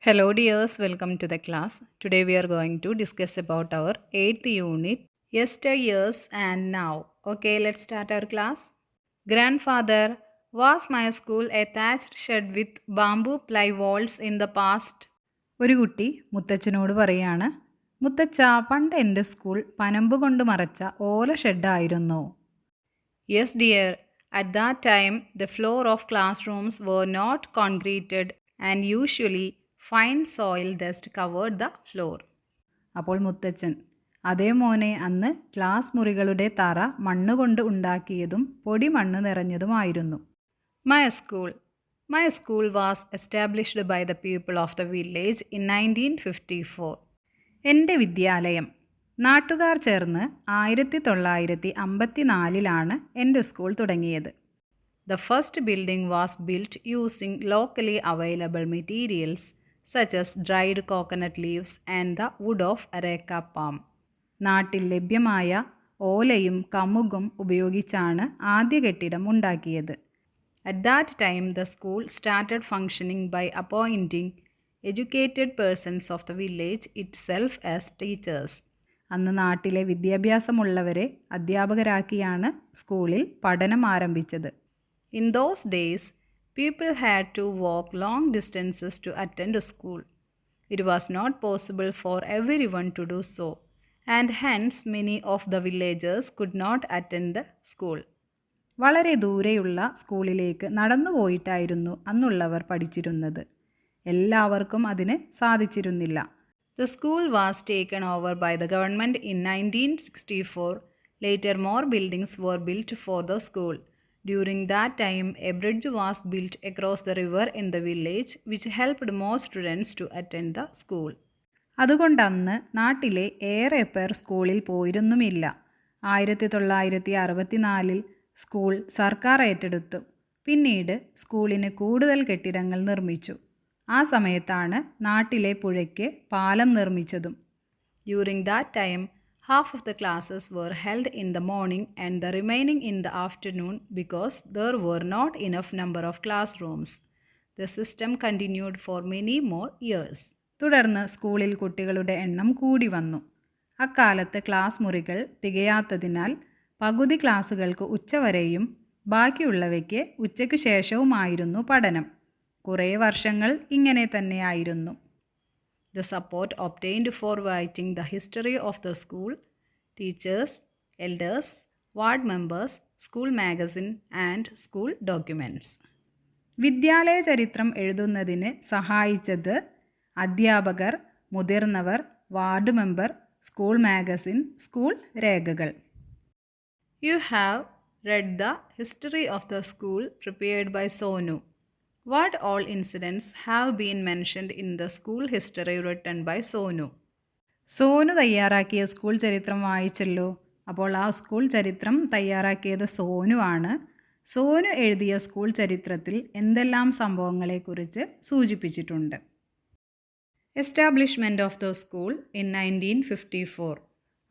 Hello dears, welcome to the class. Today we are going to discuss about our 8th unit, yesteryears and now. Okay, let's start our class. Grandfather, was my school a thatched shed with bamboo ply walls in the past? ഒരു കുട്ടി മുത്തച്ഛനോട് പറയാണ്, മുത്തച്ഛ, പണ്ട് എൻ്റെ school പനമ്പ് കൊണ്ട് മറച്ച ഓല ഷെഡായിരുന്നോ? Yes dear, at that time the floor of classrooms were not concreted and usually fine soil dust covered the floor. അപ്പോൾ മുത്തച്ഛൻ, അതേ മോനെ, അന്ന് ക്ലാസ് മുറികളുടെ തറ മണ്ണുകൊണ്ട് ഉണ്ടാക്കിയതും പൊടി മണ്ണ് നിറഞ്ഞതുമായിരുന്നു. My school was established by the people of the village in 1954. എൻ്റെ വിദ്യാലയം നാട്ടുകാർ ചേർന്ന് 1954 എൻ്റെ സ്കൂൾ തുടങ്ങിയത്. The first building was built using locally available materials such as dried coconut leaves and the wood of areca palm. നാട്ടിൽ ലഭ്യമായ ഓലയും കമുകും ഉപയോഗിച്ചാണ് ആദ്യ കെട്ടിടം ഉണ്ടാക്കിയത്. At that time, the school started functioning by appointing educated persons of the village itself as teachers. അന്ന് നാട്ടിലെ വിദ്യാഭ്യാസമുള്ളവരെ അധ്യാപകരാക്കിയാണ് സ്കൂളിൽ പഠനം ആരംഭിച്ചത്. In those days, people had to walk long distances to attend school. It was not possible for everyone to do so, and hence many of the villagers could not attend the school. വളരെ ദൂരെയുള്ള സ്കൂളിലേക്ക് നടന്നുപോയിട്ടായിരുന്നു അന്നുള്ളവർ പഠിച്ചിരുന്നത്. എല്ലാവർക്കും അതിന് സാധിച്ചിരുന്നില്ല. The school was taken over by the government in 1964. Later, more buildings were built for the school. During that time, a bridge was built across the river in the village, which helped more students to attend the school. അതുകൊണ്ടന്ന് നാട്ടിലെ ഏറെ പേർ സ്കൂളിൽ പോയിരുന്നുമില്ല. 1964 school സർക്കാർ ഏറ്റെടുത്തു. പിന്നീട് സ്കൂളിന് കൂടുതൽ കെട്ടിടങ്ങൾ നിർമ്മിച്ചു. ആ സമയത്താണ് നാട്ടിലെ പുഴയ്ക്ക് പാലം നിർമ്മിച്ചതും. During that time, half of the classes were held in the morning and the remaining in the afternoon because there were not enough number of classrooms. The system continued for many more years. തുടർന്ന് സ്കൂളിൽ കുട്ടികളുടെ എണ്ണം കൂടി വന്നു. അക്കാലത്ത് class മുറികൾ തികയാത്തതിനാൽ പകുതി ക്ലാസുകൾക്ക് ഉച്ചവരെയും ബാക്കിയുള്ളവയ്ക്ക് ഉച്ചയ്ക്ക് ശേഷവുമായിരുന്നു പഠനം. കുറേ വർഷങ്ങൾ ഇങ്ങനെ തന്നെയായിരുന്നു. The support obtained for writing the history of the school, teachers, elders, ward members, school magazine and school documents. വിദ്യാലയ ചരിത്രം എഴുതുന്നതിന് സഹായിച്ചത് അധ്യാപകർ, മുതിർന്നവർ, ward member, school magazine, school രേഖകൾ. You have read the history of the school prepared by Sonu. What all incidents have been mentioned in the school history written by Sonu? Sonu തയ്യാറാക്കിയ school ചരിത്രം വായിച്ചല്ലോ. അപ്പോൾ ആ സ്കൂൾ ചരിത്രം തയ്യാറാക്കിയത് സോനു ആണ്. സോനു എഴുതിയ school ചരിത്രത്തിൽ എന്തെല്ലാം സംഭവങ്ങളെക്കുറിച്ച് സൂചിപ്പിച്ചിട്ടുണ്ട്? Establishment of the school in 1954.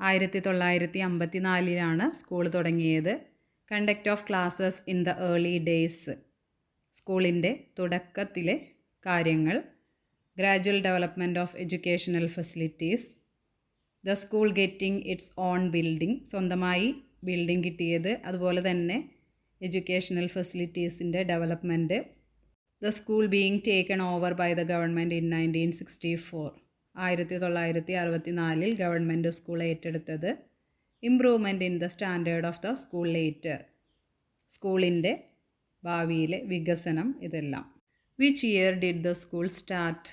1954 school തുടങ്ങിയത്. Conduct of classes in the early days. സ്കൂളിൻ്റെ തുടക്കത്തിലെ കാര്യങ്ങൾ. Gradual development of educational facilities. The school getting its own building, സ്വന്തമായി ബിൽഡിംഗ് കിട്ടിയത്. അതുപോലെ തന്നെ എഡ്യൂക്കേഷണൽ ഫെസിലിറ്റീസിൻ്റെ development. The school being taken over by the government in 1964. 1964 government school ഏറ്റെടുത്തത്. Improvement in the standard of the school later, സ്കൂളിൻ്റെ ഭാവിയിലെ വികസനം. ഇതെല്ലാം. Which year did the school start?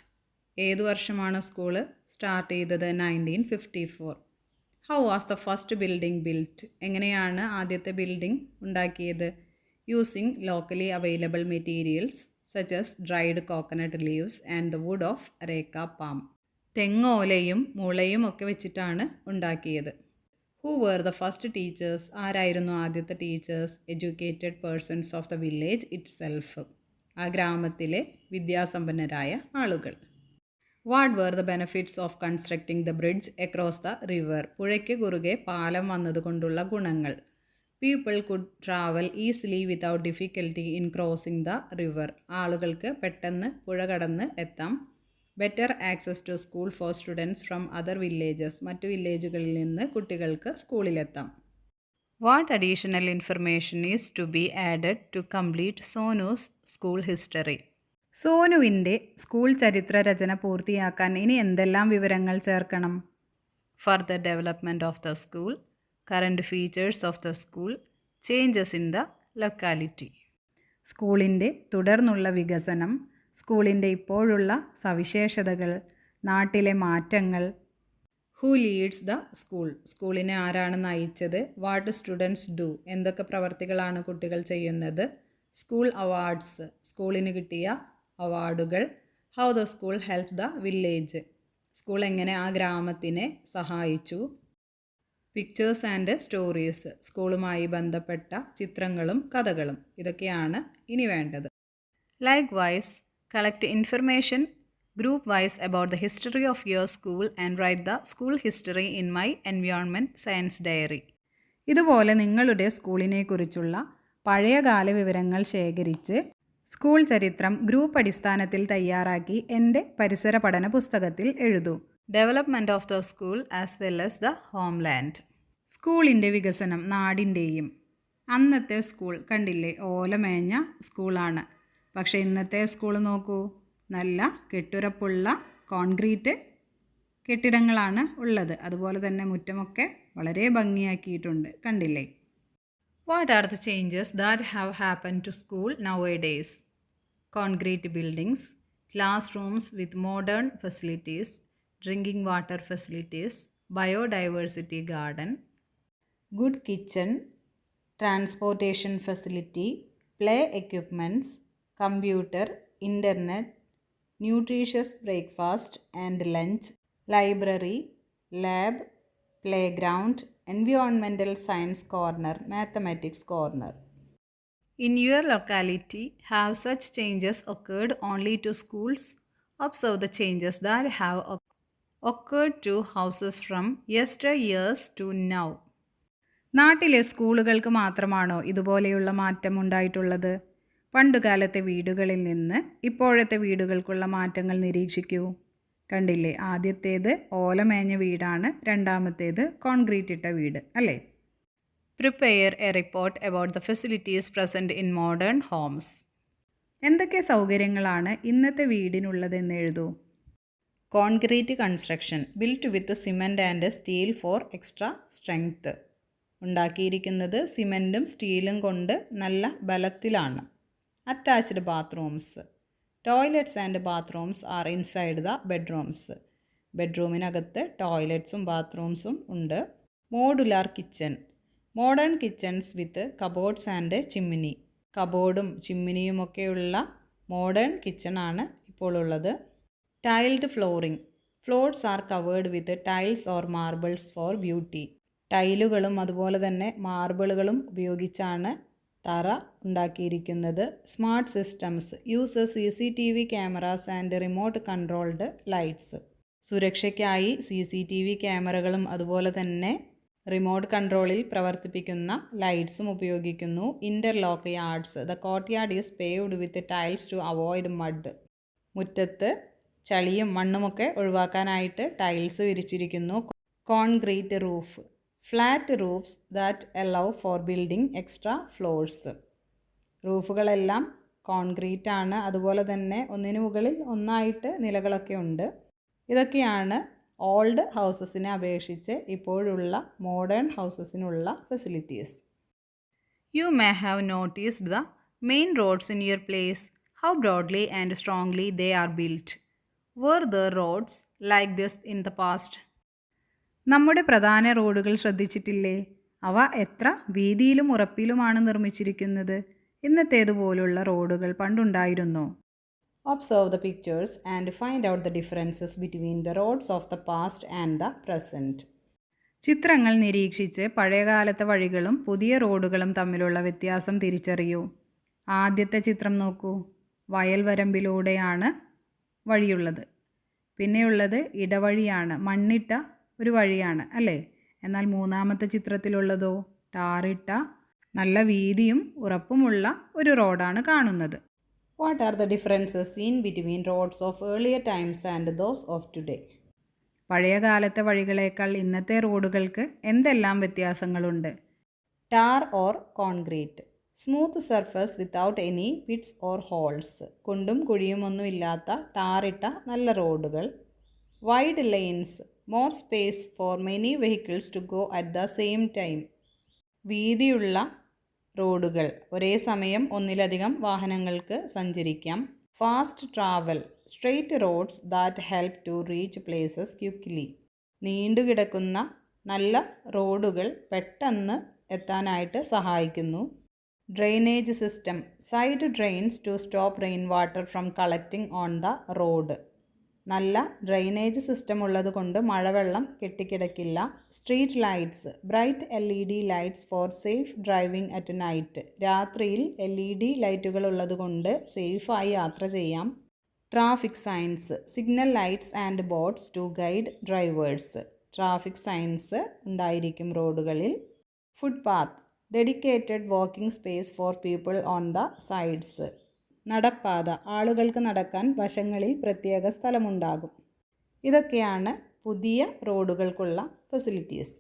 ഏതു വർഷമാണ് സ്കൂള് സ്റ്റാർട്ട് ചെയ്തത്? 1954. How was the first building built? എങ്ങനെയാണ് ആദ്യത്തെ ബിൽഡിംഗ് ഉണ്ടാക്കിയത്? Using locally available materials such as dried coconut leaves and the wood of areca palm. തെങ്ങോലയും മുളയും ഒക്കെ വെച്ചിട്ടാണ് ഉണ്ടാക്കിയത്. Who were the first teachers? ആരായിരുന്നു ആദ്യത്തെ teachers? Educated persons of the village itself, ആ ഗ്രാമത്തിലെ വിദ്യാസമ്പന്നരായ ആളുകൾ. What were the benefits of constructing the bridge across the river? പുഴയ്ക്ക് കുറുകെ പാലം വന്നതുകൊണ്ടുള്ള ഗുണങ്ങൾ. People could travel easily without difficulty in crossing the river. ആളുകൾക്ക് പെട്ടെന്ന് പുഴ കടന്ന് എത്താം. Better access to school for students from other villages. മറ്റു വില്ലേജുകളിൽ നിന്ന് കുട്ടികൾക്ക് സ്കൂളിലെത്താം. What additional information is to be added to complete Sonu's school history? സോനുവിൻ്റെ സ്കൂൾ ചരിത്ര രചന പൂർത്തിയാക്കാൻ ഇനി എന്തെല്ലാം വിവരങ്ങൾ ചേർക്കണം? Further development of the school, current features of the school, changes in the locality. സ്കൂളിൻ്റെ തുടർന്നുള്ള വികസനം, സ്കൂളിൻ്റെ ഇപ്പോഴുള്ള സവിശേഷതകൾ, നാട്ടിലെ മാറ്റങ്ങൾ. Who leads the school? സ്കൂളിനെ ആരാണ് നയിച്ചത്? What students do? എന്തൊക്കെ പ്രവർത്തികളാണ് കുട്ടികൾ ചെയ്യുന്നത്? സ്കൂൾ അവാർഡ്സ്, സ്കൂളിന് കിട്ടിയ അവാർഡുകൾ. How the school help the village? School എങ്ങനെ ആ ഗ്രാമത്തിനെ സഹായിച്ചു? പിക്ചേഴ്സ് ആൻഡ് സ്റ്റോറീസ്, സ്കൂളുമായി ബന്ധപ്പെട്ട ചിത്രങ്ങളും കഥകളും. ഇതൊക്കെയാണ് ഇനി വേണ്ടത്. Likewise collect information group wise about the history of your school and write the school history in my environment science diary. ഇതുപോലെ നിങ്ങളുടെ സ്കൂളിനെക്കുറിച്ചുള്ള പഴയകാല വിവരങ്ങൾ ശേഖരിച്ച് സ്കൂൾ ചരിത്രം ഗ്രൂപ്പ് അടിസ്ഥാനത്തിൽ തയ്യാറാക്കി എൻ്റെ പരിസര പഠന പുസ്തകത്തിൽ എഴുതൂ. Development of the school as well as the homeland. സ്കൂളിൻ്റെ വികസനം നാടിൻ്റെയും. അന്നത്തെ സ്കൂൾ കണ്ടില്ലേ, ഓലമേഞ്ഞ സ്കൂളാണ്. പക്ഷേ ഇന്നത്തെ സ്കൂൾ നോക്കൂ, നല്ല കെട്ടുറപ്പുള്ള കോൺക്രീറ്റ് കെട്ടിടങ്ങളാണ് ഉള്ളത്. അതുപോലെ തന്നെ മുറ്റമൊക്കെ വളരെ ഭംഗിയാക്കിയിട്ടുണ്ട്, കണ്ടില്ലേ? What are the changes that have happen to school nowadays? Concrete buildings, class rooms with modern facilities, drinking water facilities, biodiversity garden, good kitchen, transportation facility, play equipments, computer, internet, nutritious breakfast and lunch, library, lab, playground, environmental science corner, mathematics corner. In your locality, have such changes occurred only to schools? Observe the changes that have occurred to houses from yesteryears to now. നാട്ടിലെ സ്കൂളുകൾക്ക് മാത്രമാണോ ഇതുപോലെയുള്ള മാറ്റം ഉണ്ടായിട്ടുള്ളത്? പണ്ടുകാലത്തെ വീടുകളിൽ നിന്ന് ഇപ്പോഴത്തെ വീടുകൾക്കുള്ള മാറ്റങ്ങൾ നിരീക്ഷിക്കൂ. കണ്ടില്ലേ, ആദ്യത്തേത് ഓലമേഞ്ഞ വീടാണ്, രണ്ടാമത്തേത് കോൺക്രീറ്റ് ഇട്ട വീട്, അല്ലേ? Prepare a report about the facilities present in modern homes. എന്തൊക്കെ സൗകര്യങ്ങളാണ് ഇന്നത്തെ വീടിനുള്ളതെന്ന് എഴുതൂ. Concrete construction, built with cement and steel for extra strength. ഉണ്ടാക്കിയിരിക്കുന്നത് സിമൻറ്റും സ്റ്റീലും കൊണ്ട് നല്ല ബലത്തിലാണ്. Attached bathrooms, toilets and bathrooms are inside the bedrooms. ബെഡ്റൂമിനകത്ത് ടോയ്ലറ്റ്സും ബാത്റൂംസും ഉണ്ട്. Modular kitchen, modern kitchens with cupboards and chimney. കബോർഡും ചിമ്മിനിയുമൊക്കെയുള്ള മോഡേൺ കിച്ചണാണ് ഇപ്പോൾ ഉള്ളത്. Tiled flooring, floors are covered with tiles or marbles for beauty. ടൈലുകളും അതുപോലെ തന്നെ മാർബിളുകളും ഉപയോഗിച്ചാണ് തറ ഉണ്ടാക്കിയിരിക്കുന്നത്. Smart systems use CCTV cameras and remote controlled lights. സുരക്ഷയ്ക്കായി CCTV ക്യാമറകളും അതുപോലെ തന്നെ റിമോട്ട് കൺട്രോളിൽ പ്രവർത്തിപ്പിക്കുന്ന ലൈറ്റ്സും ഉപയോഗിക്കുന്നു. Interlock yards, the courtyard is paved with tiles to avoid mud. മുറ്റത്ത് ചളിയും മണ്ണുമൊക്കെ ഒഴിവാക്കാനായിട്ട് ടൈൽസ് വിരിച്ചിരിക്കുന്നു. Concrete roof, flat roofs that allow for building extra floors. റൂഫുകളെല്ലാം കോൺക്രീറ്റ് ആണ്, അതുപോലെ തന്നെ ഒന്നിനു മുകളിൽ ഒന്നായിട്ട് നിലകളൊക്കെ ഉണ്ട്. ഇതൊക്കെയാണ് ഓൾഡ് ഹൗസസിനെ അപേക്ഷിച്ച് ഇപ്പോഴുള്ള മോഡേൺ ഹൗസസിനുള്ള facilities. You may have noticed the main roads in your place. How broadly and strongly they are built. Were the roads like this in the past? നമ്മുടെ പ്രധാന റോഡുകൾ ശ്രദ്ധിച്ചിട്ടില്ലേ? അവ എത്ര വീതിയിലും ഉറപ്പിലുമാണ് നിർമ്മിച്ചിരിക്കുന്നത്. ഇന്നത്തേതുപോലുള്ള റോഡുകൾ പണ്ടുണ്ടായിരുന്നോ? Observe the pictures and find out the differences between the roads of the past and the present. ചിത്രങ്ങൾ നിരീക്ഷിച്ച് പഴയകാലത്തെ വഴികളും പുതിയ റോഡുകളും തമ്മിലുള്ള വ്യത്യാസം തിരിച്ചറിയൂ. ആദ്യത്തെ ചിത്രം നോക്കൂ, വയൽ വരമ്പിലൂടെയാണ് വഴിയുള്ളത്. പിന്നെയുള്ളത് ഇടവഴിയാണ്, മണ്ണിട്ട ഒരു വഴിയാണ്, അല്ലേ? എന്നാൽ മൂന്നാമത്തെ ചിത്രത്തിലുള്ളതോ ടാറിട്ട നല്ല വീതിയും ഉറപ്പുമുള്ള ഒരു റോഡാണ് കാണുന്നത്. What are the differences seen between roads of earlier times and those of today? പഴയ കാലത്തെ വഴികളേക്കാൾ ഇന്നത്തെ റോഡുകൾക്ക് എന്തെല്ലാം വ്യത്യാസങ്ങളുണ്ട്? Tar or concrete, smooth surface without any pits or holes, കുണ്ടും കുഴിയുമൊന്നുമില്ലാത്ത ടാറിട്ട നല്ല റോഡുകൾ. Wide lanes, more space for many vehicles to go at the same time, വീതിയുള്ള റോഡുകൾ, ഒരേ സമയം ഒന്നിലധികം വാഹനങ്ങൾക്ക് സഞ്ചരിക്കാം. Fast travel, straight roads that help to reach places quickly, നീണ്ടുകിടക്കുന്ന നല്ല റോഡുകൾ പെട്ടെന്ന് എത്താനായിട്ട് സഹായിക്കുന്നു. Drainage system, side drains to stop rain water from collecting on the road, നല്ല ഡ്രെയിനേജ് സിസ്റ്റം ഉള്ളത് കൊണ്ട് മഴവെള്ളം കെട്ടിക്കിടക്കില്ല. Street lights, bright LED lights for safe driving at night, രാത്രിയിൽ LED ലൈറ്റുകൾ ഉള്ളത് കൊണ്ട് സേഫായി യാത്ര ചെയ്യാം. Traffic signs, signal lights and boards to guide drivers, traffic signs ഉണ്ടായിരിക്കും റോഡുകളിൽ. Footpath, dedicated walking space for people on the sides, നടപ്പാത, ആളുകൾക്ക് നടക്കാൻ വശങ്ങളിൽ പ്രത്യേക സ്ഥലമുണ്ടാകും. ഇതൊക്കെയാണ് പുതിയ റോഡുകൾക്കുള്ള facilities.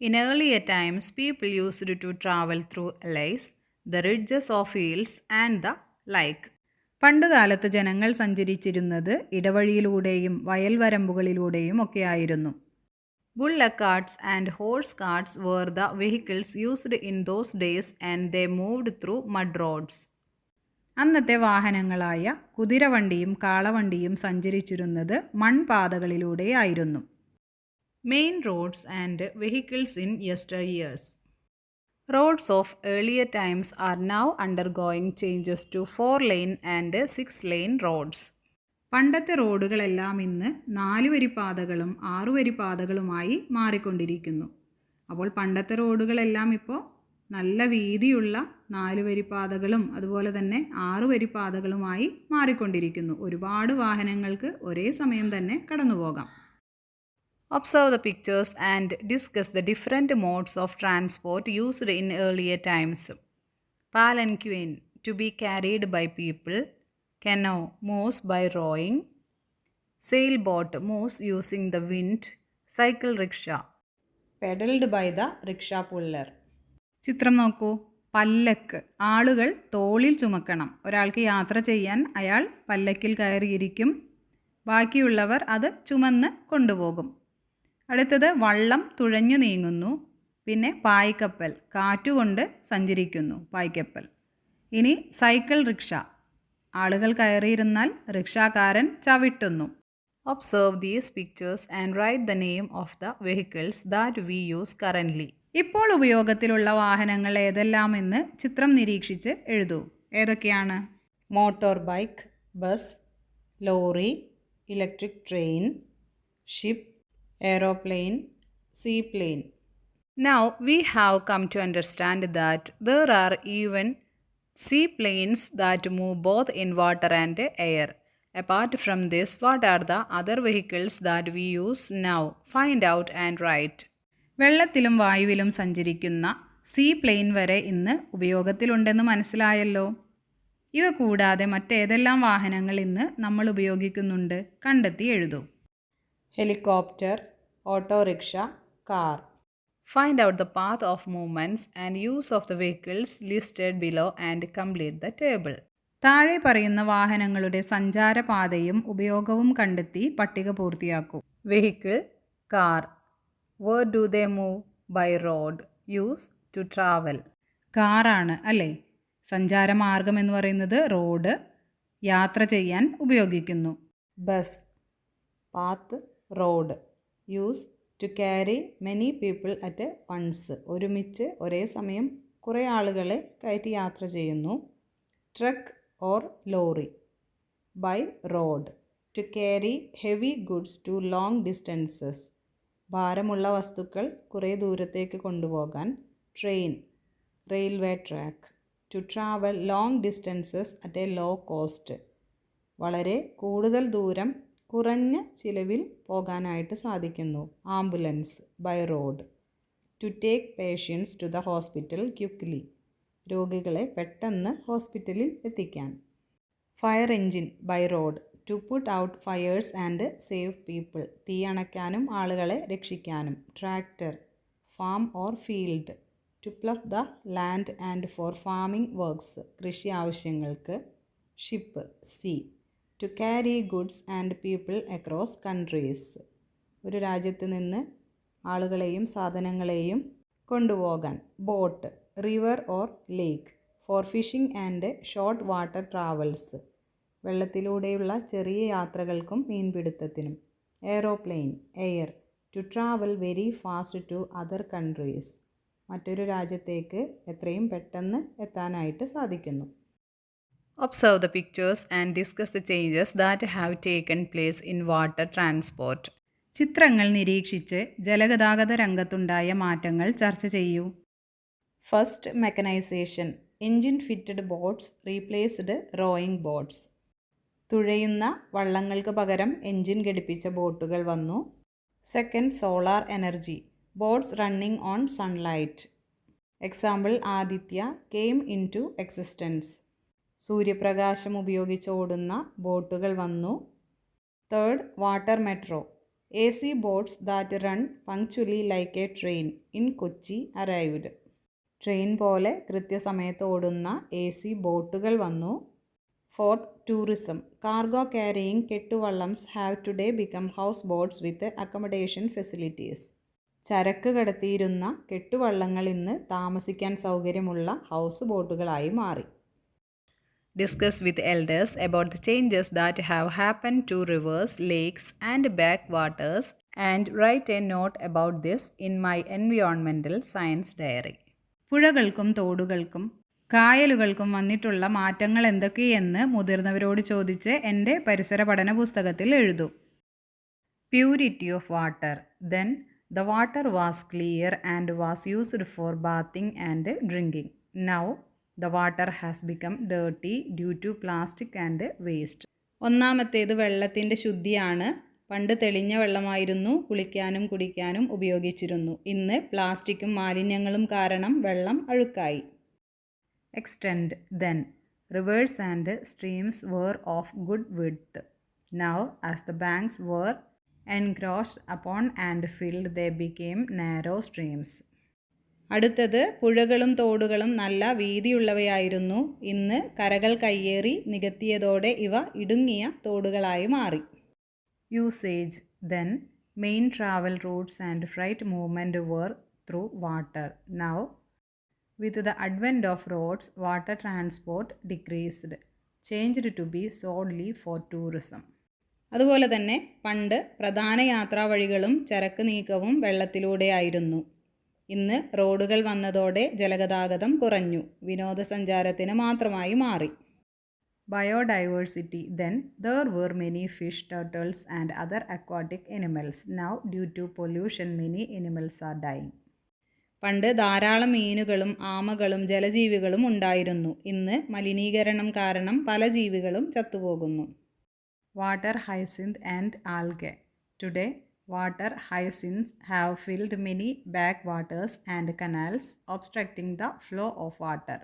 In earlier times, people used to travel through alleys, the ridges of fields and the like. പണ്ടുകാലത്ത് ജനങ്ങൾ സഞ്ചരിച്ചിരുന്നത് ഇടവഴിയിലൂടെയും വയൽവരമ്പുകളിലൂടെയും ഒക്കെയായിരുന്നു. Bullock carts and horse carts were the vehicles used in those days and they moved through mud roads. അന്നത്തെ വാഹനങ്ങളായ കുതിരവണ്ടിയും കാളവണ്ടിയും സഞ്ചരിച്ചിരുന്നത് മൺപാതകളിലൂടെയായിരുന്നു. Main roads and vehicles in yesteryears. Roads of earlier times are now undergoing changes to 4-lane and 6-lane roads. പണ്ടത്തെ റോഡുകളെല്ലാം ഇന്ന് 4-വരിപ്പാതകളും 6-വരിപ്പാതകളുമായി മാറിക്കൊണ്ടിരിക്കുന്നു. അപ്പോൾ പണ്ടത്തെ റോഡുകളെല്ലാം ഇപ്പോൾ നല്ല വീതിയുള്ള 4-വരിപ്പാതകളും അതുപോലെ തന്നെ 6-വരിപ്പാതകളുമായി മാറിക്കൊണ്ടിരിക്കുന്നു. ഒരുപാട് വാഹനങ്ങൾക്ക് ഒരേ സമയം തന്നെ കടന്നുപോകാം. Observe the pictures and discuss the different modes of transport used in earlier times. Palanquin, to be carried by people. Canoe, moves by rowing. Sailboat, moves using the wind. Cycle rickshaw, pedaled by the rickshaw puller. ചിത്രം നോക്കൂ. പല്ലക്ക്, ആളുകൾ തോളിൽ ചുമക്കണം. ഒരാൾക്ക് യാത്ര ചെയ്യാൻ അയാൾ പല്ലക്കിൽ കയറിയിരിക്കും, ബാക്കിയുള്ളവർ അത് ചുമന്ന് കൊണ്ടുപോകും. അടുത്തത് വള്ളം തുഴഞ്ഞു നീങ്ങുന്നു. പിന്നെ പായ്ക്കപ്പൽ, കാറ്റുകൊണ്ട് സഞ്ചരിക്കുന്നു പായ്ക്കപ്പൽ. ഇനി സൈക്കിൾ റിക്ഷ, ആളുകൾ കയറിയിരുന്നാൽ റിക്ഷാക്കാരൻ ചവിട്ടുന്നു. Observe these pictures and write the name of the vehicles that we use currently. ഇപ്പോൾ ഉപയോഗത്തിലുള്ള വാഹനങ്ങൾ ഏതെല്ലാമെന്ന് ചിത്രം നിരീക്ഷിച്ച് എഴുതൂ. ഏതൊക്കെയാണ്? Motor bike, bus, lorry, electric train, ship, aeroplane, seaplane. Now we have come to understand that there are even seaplanes that move both in water and air. Apart from this, what are the other vehicles that we use now? Find out and write. വെള്ളത്തിലും വായുവിലും സഞ്ചരിക്കുന്ന seaplane വരെ ഇന്ന് ഉപയോഗത്തിലുണ്ടെന്ന് മനസ്സിലായല്ലോ. ഇവ കൂടാതെ മറ്റേതെല്ലാം വാഹനങ്ങൾ ഇന്ന് നമ്മൾ ഉപയോഗിക്കുന്നുണ്ട്? കണ്ടെത്തി എഴുതൂ. Helicopter, auto rickshaw, car. Find out the path of movements and use of the vehicles listed below and complete the table. താഴെ പറയുന്ന വാഹനങ്ങളുടെ സഞ്ചാരപാതയും ഉപയോഗവും കണ്ടെത്തി പട്ടിക പൂർത്തിയാക്കൂ. Vehicle, car. Where do they move? By road. Use to travel. കാറാണ് അല്ലേ? സഞ്ചാരമാർഗം എന്ന് പറയുന്നത് റോഡ്, യാത്ര ചെയ്യാൻ ഉപയോഗിക്കുന്നു. Bus, path, road. Use to carry many people at once, ഒരുമിച്ച് ഒരേ സമയം കുറേ ആളുകളെ കയറ്റി യാത്ര ചെയ്യുന്നു. Truck or lorry. By road, to carry heavy goods to long distances, ഭാരമുള്ള വസ്തുക്കൾ കുറേ ദൂരത്തേക്ക് കൊണ്ടുപോകാൻ. Train, railway track, to travel long distances at a low cost, വളരെ കൂടുതൽ ദൂരം കുറഞ്ഞ ചിലവിൽ പോകാനായിട്ട് സാധിക്കുന്നു. Ambulance, by road, to take patients to the hospital quickly, രോഗികളെ പെട്ടെന്ന് ഹോസ്പിറ്റലിൽ എത്തിക്കാൻ. Fire engine by road to put out fires and save people, തീ അണയ്ക്കാനും ആളുകളെ രക്ഷിക്കാനും. Tractor farm or field to plough the land and for farming works, കൃഷി ആവശ്യങ്ങൾക്ക്. Ship sea to carry goods and people across countries, ഒരു രാജ്യത്ത് നിന്ന് ആളുകളെയും സാധനങ്ങളെയും കൊണ്ടുപോകാൻ. Boat river or lake for fishing and short water travels, വെള്ളത്തിലൂടെയുള്ള ചെറിയ യാത്രകൾക്കും മീൻപിടുത്തത്തിനും. Aeroplane air to travel very fast to other countries, മറ്റൊരു രാജ്യത്തേക്ക് എത്രയും പെട്ടെന്ന് എത്താനായിട്ട് സാധിക്കുന്നു. Observe the pictures and discuss the changes that have taken place in water transport. ചിത്രങ്ങൾ നിരീക്ഷിച്ച് ജലഗതാഗത രംഗത്തുണ്ടായ മാറ്റങ്ങൾ ചർച്ച ചെയ്യൂ. First, mechanisation. Engine fitted boats replaced rowing boats. തുഴയുന്ന വള്ളങ്ങൾക്ക് പകരം എൻജിൻ ഘടിപ്പിച്ച ബോട്ടുകൾ വന്നു. Second, solar energy. Boats running on sunlight. Example Aditya came into existence. സൂര്യപ്രകാശം ഉപയോഗിച്ച് ഓടുന്ന ബോട്ടുകൾ വന്നു. Third, water metro. AC boats that run punctually like a train in Kochi arrived. Train പോലെ കൃത്യസമയത്ത് ഓടുന്ന AC ബോട്ടുകൾ വന്നു. Fourth, tourism. Cargo carrying kettuvallams have today become house boats with accommodation facilities. ചരക്ക് കടത്തിയിരുന്ന കെട്ടുവള്ളങ്ങൾ ഇന്ന് താമസിക്കാൻ സൗകര്യമുള്ള ഹൗസ് ബോട്ടുകളായി മാറി. Discuss with elders about the changes that have happened to rivers, lakes, and backwaters, and write a note about this in my environmental science diary. പുഴകൾക്കും തോടുകൾക്കും കായലുകൾക്കും വന്നിട്ടുള്ള മാറ്റങ്ങൾ എന്തൊക്കെയെന്ന് മുതിർന്നവരോട് ചോദിച്ച് എൻ്റെ പരിസര പഠന പുസ്തകത്തിൽ എഴുതൂ. Purity of water. Then the water was clear and was used for bathing and drinking. Now the water has become dirty due to plastic and waste. ഒന്നാമത്തേത് വെള്ളത്തിൻ്റെ ശുദ്ധിയാണ്. പണ്ട് തെളിഞ്ഞ വെള്ളമായിരുന്നു കുളിക്കാനും കുടിക്കാനും ഉപയോഗിച്ചിരുന്നു. ഇന്ന് പ്ലാസ്റ്റിക്കും മാലിന്യങ്ങളും കാരണം വെള്ളം അഴുക്കായി. Extend. Then rivers and streams were of good width. Now as the banks were encroached upon and filled, they became narrow streams. അടുത്തത് പുഴകളും തോടുകളും നല്ല വീതിയുള്ളവയായിരുന്നു. ഇന്ന് കരകൾ കയ്യേറി നികത്തിയതോടെ ഇവ ഇടുങ്ങിയ തോടുകളായി മാറി. Usage. Then main travel routes and freight movement were through water. Now with the advent of roads, water transport decreased, changed to be solely for tourism. അതുപോലെ തന്നെ പണ്ട് പ്രധാന യാത്രാവഴികളും ചരക്ക് നീക്കവും വെള്ളത്തിലൂടെയായിരുന്നു. ഇന്ന് റോഡുകൾ വന്നതോടെ ജലഗതാഗതം കുറഞ്ഞു, വിനോദസഞ്ചാരത്തിന് മാത്രമായി മാറി. Biodiversity. Then there were many fish, turtles and other aquatic animals. Now due to pollution many animals are dying. പണ്ട് ധാരാളം മീനുകളും ആമകളും ജലജീവികളും ഉണ്ടായിരുന്നു. ഇന്ന് മലിനീകരണം കാരണം പല ജീവികളും ചത്തുപോകുന്നു. Water hyacinth and algae. Today water hyacinths have filled many backwaters and canals, obstructing the flow of water.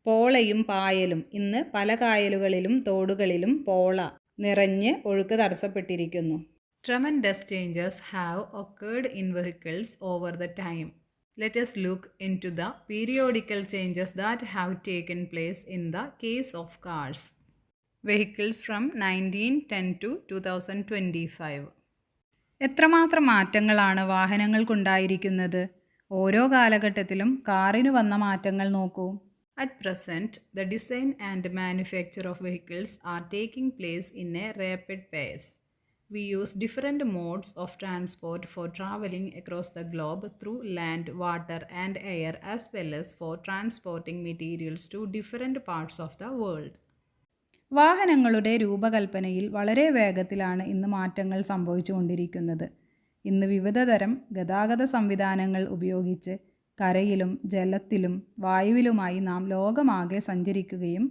പോളയും പായലും. ഇന്ന് പല കായലുകളിലും തോടുകളിലും പോള നിറഞ്ഞ് ഒഴുക്ക് തടസ്സപ്പെട്ടിരിക്കുന്നു. Tremendous changes have occurred in vehicles over the time. Let us look into the periodical changes that have taken place in the case of cars. Vehicles from 1910 to 2025. എത്രമാത്രം മാറ്റങ്ങളാണ് വാഹനങ്ങൾക്കുണ്ടായിരിക്കുന്നത്. ഓരോ കാലഘട്ടത്തിലും കാറിന് വന്ന മാറ്റങ്ങൾ നോക്കൂ. At present, the design and manufacture of vehicles are taking place in a rapid pace. We use different modes of transport for traveling across the globe through land, water, and air, as well as for transporting materials to different parts of the world. വാഹനങ്ങളുടെ രൂപകൽപ്പനയിൽ വളരെ വേഗത്തിലാണ് ഇന്ന് മാറ്റങ്ങൾ സംഭവിച്ചുകൊണ്ടിരിക്കുന്നത്. ഇന്ന് വിവിധതരം ഗതാഗത സംവിധാനങ്ങൾ ഉപയോഗിച്ച് കരയിലും ജലത്തിലും വായുവിലുമായി നാം ലോകമാകെ സഞ്ചരിക്കുകയും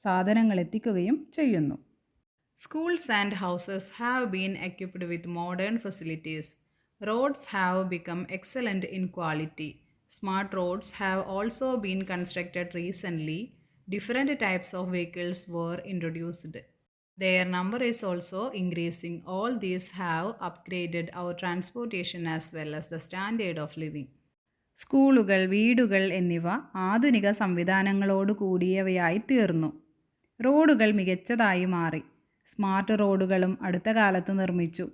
സാധനങ്ങൾ എത്തിക്കുകയും ചെയ്യുന്നു. Schools and houses have been equipped with modern facilities. Roads have become excellent in quality. Smart roads have also been constructed recently. different types of vehicles were introduced. Their number is also increasing. All these have upgraded our transportation as well as the standard of living. സ്കൂളുകൾ, വീടുകൾ എന്നിവ ആധുനിക സംവിധാനങ്ങളോട് കൂടിയവയായി തീർന്നു. റോഡുകൾ മികച്ചതായി മാറി. Smart റോഡുകളും അടുത്ത കാലത്ത് നിർമ്മിച്ചു.